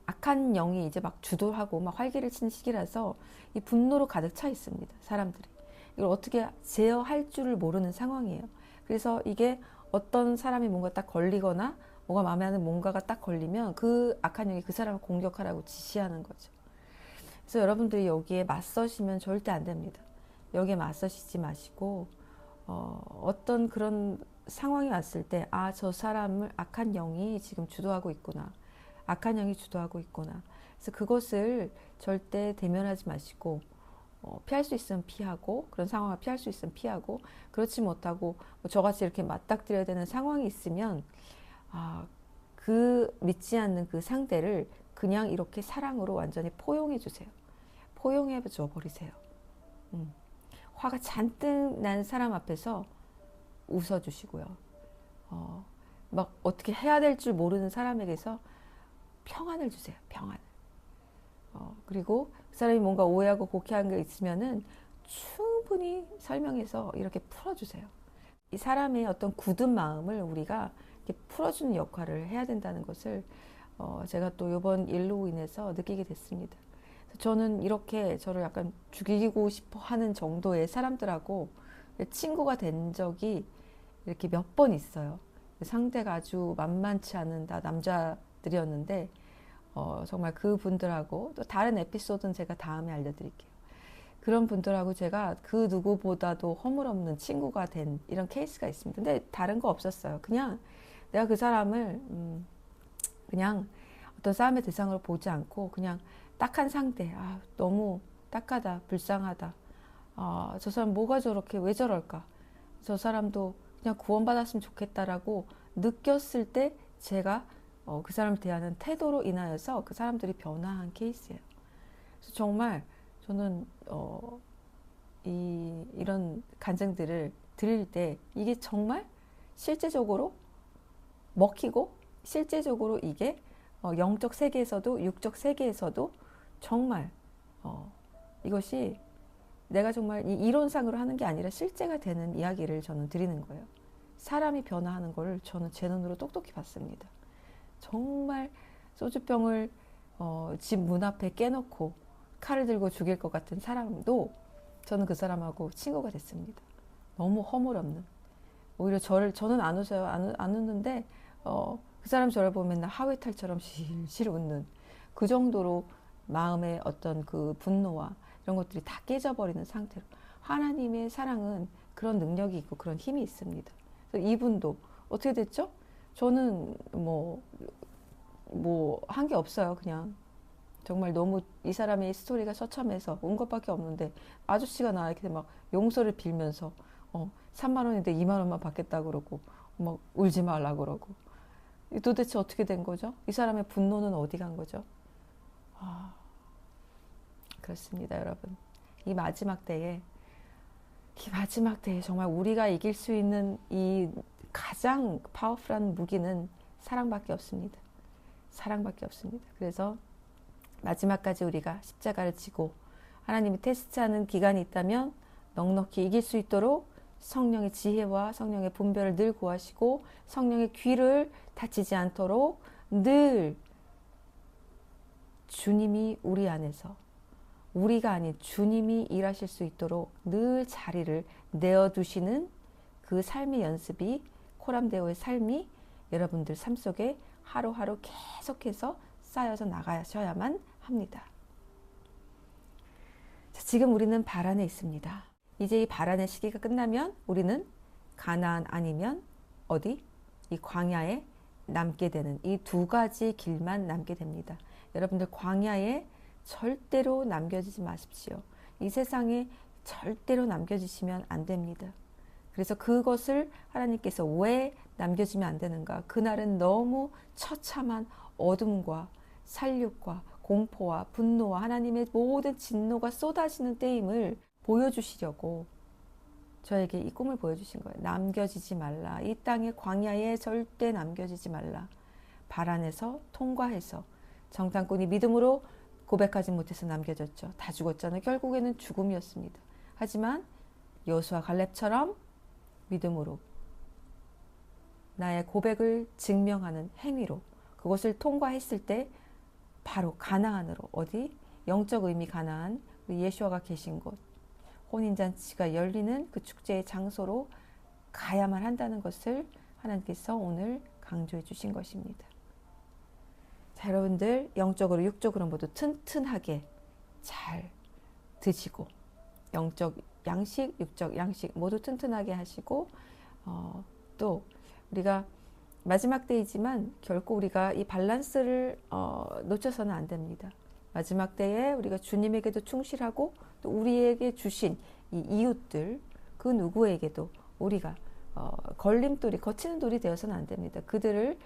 악한 영이 이제 막 주도하고 막 활기를 치는 시기라서 이 분노로 가득 차 있습니다. 사람들이. 이걸 어떻게 제어할 줄을 모르는 상황이에요. 그래서 이게 어떤 사람이 뭔가 딱 걸리거나 뭐가 마음에 하는 뭔가가 딱 걸리면 그 악한 영이 그 사람을 공격하라고 지시하는 거죠. 그래서 여러분들이 여기에 맞서시면 절대 안 됩니다. 여기에 맞서시지 마시고 어떤 그런 상황이 왔을 때 저 사람을 악한 영이 지금 주도하고 있구나. 악한 영이 주도하고 있구나. 그래서 그것을 절대 대면하지 마시고 피할 수 있으면 피하고 그런 상황을 피할 수 있으면 피하고 그렇지 못하고 저같이 이렇게 맞닥뜨려야 되는 상황이 있으면 그 믿지 않는 그 상대를 그냥 이렇게 사랑으로 완전히 포용해 주세요. 포용해 줘 버리세요. 화가 잔뜩 난 사람 앞에서 웃어 주시고요. 막 어떻게 해야 될 줄 모르는 사람에게서 평안을 주세요. 평안을. 그리고 그 사람이 뭔가 오해하고 곡해한 게 있으면은 충분히 설명해서 이렇게 풀어주세요. 이 사람의 어떤 굳은 마음을 우리가 이렇게 풀어주는 역할을 해야 된다는 것을 제가 또 이번 일로 인해서 느끼게 됐습니다. 저는 이렇게 저를 약간 죽이고 싶어 하는 정도의 사람들하고 친구가 된 적이 이렇게 몇 번 있어요. 상대가 아주 만만치 않은 다 남자들이었는데 정말 그 분들하고 또 다른 에피소드는 제가 다음에 알려드릴게요. 그런 분들하고 제가 그 누구보다도 허물없는 친구가 된 이런 케이스가 있습니다. 근데 다른 거 없었어요. 그냥 내가 그 사람을 그냥 어떤 싸움의 대상으로 보지 않고 그냥 딱한 상대, 너무 딱하다, 불쌍하다. 저 사람 뭐가 저렇게 왜 저럴까? 저 사람도 그냥 구원받았으면 좋겠다라고 느꼈을 때 제가 그 사람을 대하는 태도로 인하여서 그 사람들이 변화한 케이스예요. 그래서 정말 저는 이런 간증들을 들을 때 이게 정말 실제적으로 먹히고 실제적으로 이게 영적 세계에서도 육적 세계에서도 정말 이것이 내가 정말 이론상으로 하는 게 아니라 실제가 되는 이야기를 저는 드리는 거예요. 사람이 변화하는 거를 저는 제 눈으로 똑똑히 봤습니다. 정말 소주병을 집 문 앞에 깨놓고 칼을 들고 죽일 것 같은 사람도 저는 그 사람하고 친구가 됐습니다. 너무 허물없는. 오히려 저는 안 웃어요. 안 웃는데 그 사람 저를 보면 맨날 하회탈처럼 실실 웃는 그 정도로 마음의 어떤 그 분노와 이런 것들이 다 깨져버리는 상태로 하나님의 사랑은 그런 능력이 있고 그런 힘이 있습니다. 그래서 이분도 어떻게 됐죠? 저는 뭐 한 게 없어요. 그냥 정말 너무 이 사람의 스토리가 처참해서 온 것밖에 없는데 아저씨가 나에게 막 용서를 빌면서 3만 원인데 2만 원만 받겠다 그러고 막 울지 말라 그러고 도대체 어떻게 된 거죠? 이 사람의 분노는 어디 간 거죠? 그렇습니다, 여러분. 이 마지막 때에 정말 우리가 이길 수 있는 이 가장 파워풀한 무기는 사랑밖에 없습니다. 사랑밖에 없습니다. 그래서 마지막까지 우리가 십자가를 지고 하나님이 테스트하는 기간이 있다면 넉넉히 이길 수 있도록 성령의 지혜와 성령의 분별을 늘 구하시고 성령의 귀를 닫히지 않도록 늘 주님이 우리 안에서 우리가 아닌 주님이 일하실 수 있도록 늘 자리를 내어두시는 그 삶의 연습이 코람데오의 삶이 여러분들 삶 속에 하루하루 계속해서 쌓여서 나가셔야만 합니다. 자, 지금 우리는 바란에 있습니다. 이제 이 바란의 시기가 끝나면 우리는 가나안 아니면 어디? 이 광야에 남게 되는 이 두 가지 길만 남게 됩니다. 여러분들 광야에 절대로 남겨지지 마십시오. 이 세상에 절대로 남겨지시면 안 됩니다. 그래서 그것을 하나님께서 왜 남겨지면 안 되는가? 그날은 너무 처참한 어둠과 살육과 공포와 분노와 하나님의 모든 진노가 쏟아지는 때임을 보여주시려고 저에게 이 꿈을 보여주신 거예요. 남겨지지 말라. 이 땅의 광야에 절대 남겨지지 말라. 바란에서 통과해서 정탐꾼이 믿음으로 고백하지 못해서 남겨졌죠. 다 죽었잖아요. 결국에는 죽음이었습니다. 하지만 여호수아 갈렙처럼 믿음으로 나의 고백을 증명하는 행위로 그것을 통과했을 때 바로 가나안으로, 어디? 영적 의미 가나안, 우리 예수와가 계신 곳, 혼인잔치가 열리는 그 축제의 장소로 가야만 한다는 것을 하나님께서 오늘 강조해 주신 것입니다. 자, 여러분들 영적으로 육적으로 모두 튼튼하게 잘 드시고, 영적 양식, 육적 양식 모두 튼튼하게 하시고, 또 우리가 마지막 때이지만 결코 우리가 이 밸런스를 놓쳐서는 안 됩니다. 마지막 때에 우리가 주님에게도 충실하고 또 우리에게 주신 이 이웃들 그 누구에게도 우리가 걸림돌이, 거치는 돌이 되어서는 안 됩니다. 그들을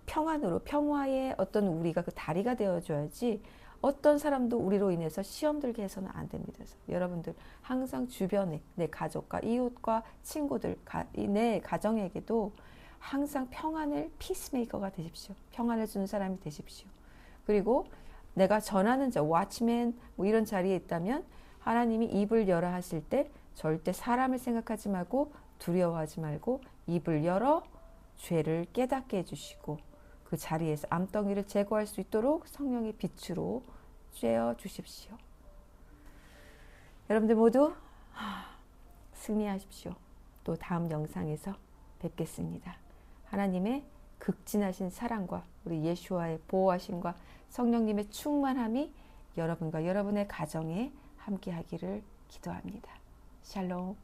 평안으로, 평화의 어떤 우리가 그 다리가 되어줘야지 어떤 사람도 우리로 인해서 시험 들게 해서는 안 됩니다. 그래서 여러분들 항상 주변에 내 가족과 이웃과 친구들, 내 가정에게도 항상 평안을 피스메이커가 되십시오. 평안을 주는 사람이 되십시오. 그리고 내가 전하는 자, 워치맨 뭐 이런 자리에 있다면 하나님이 입을 열어 하실 때 절대 사람을 생각하지 말고 두려워하지 말고 입을 열어 죄를 깨닫게 해주시고 그 자리에서 암덩이를 제거할 수 있도록 성령의 빛으로 쬐어 주십시오. 여러분들 모두 승리하십시오. 또 다음 영상에서 뵙겠습니다. 하나님의 극진하신 사랑과 우리 예수와의 보호하심과 성령님의 충만함이 여러분과 여러분의 가정에 함께하기를 기도합니다. 샬롬.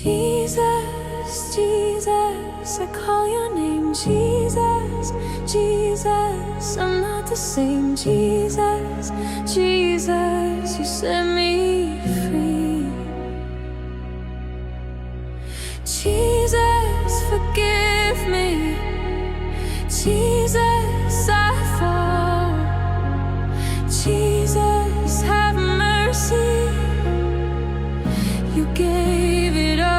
Jesus, Jesus, I call your name, Jesus, Jesus, I'm not the same, Jesus, Jesus, you set me free. Jesus, forgive me, Jesus, I fall, Jesus, have mercy, you gave it all.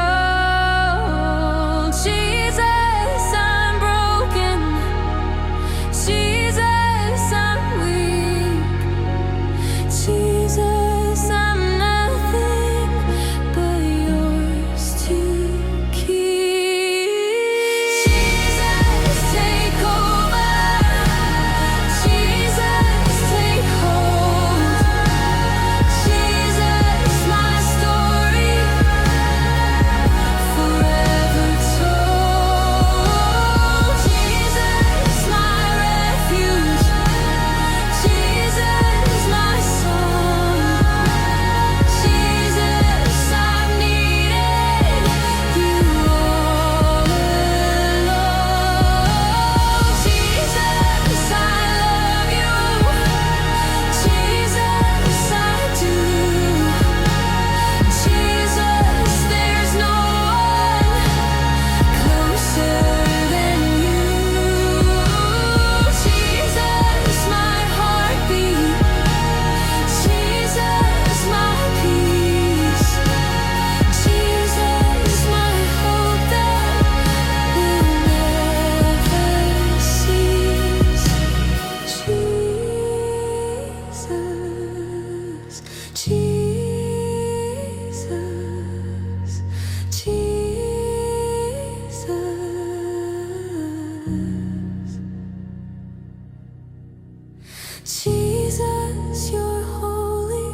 Jesus, you're holy.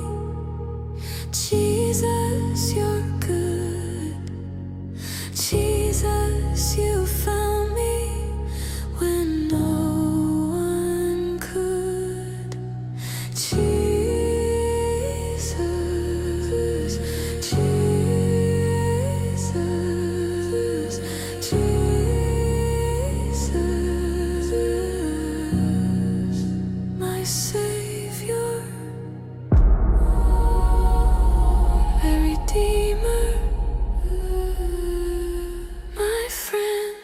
Jesus, you're good. Jesus, you found me when no one could. Jesus, Jesus, Jesus, my Savior, my Redeemer, my friend,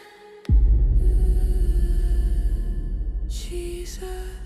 Jesus.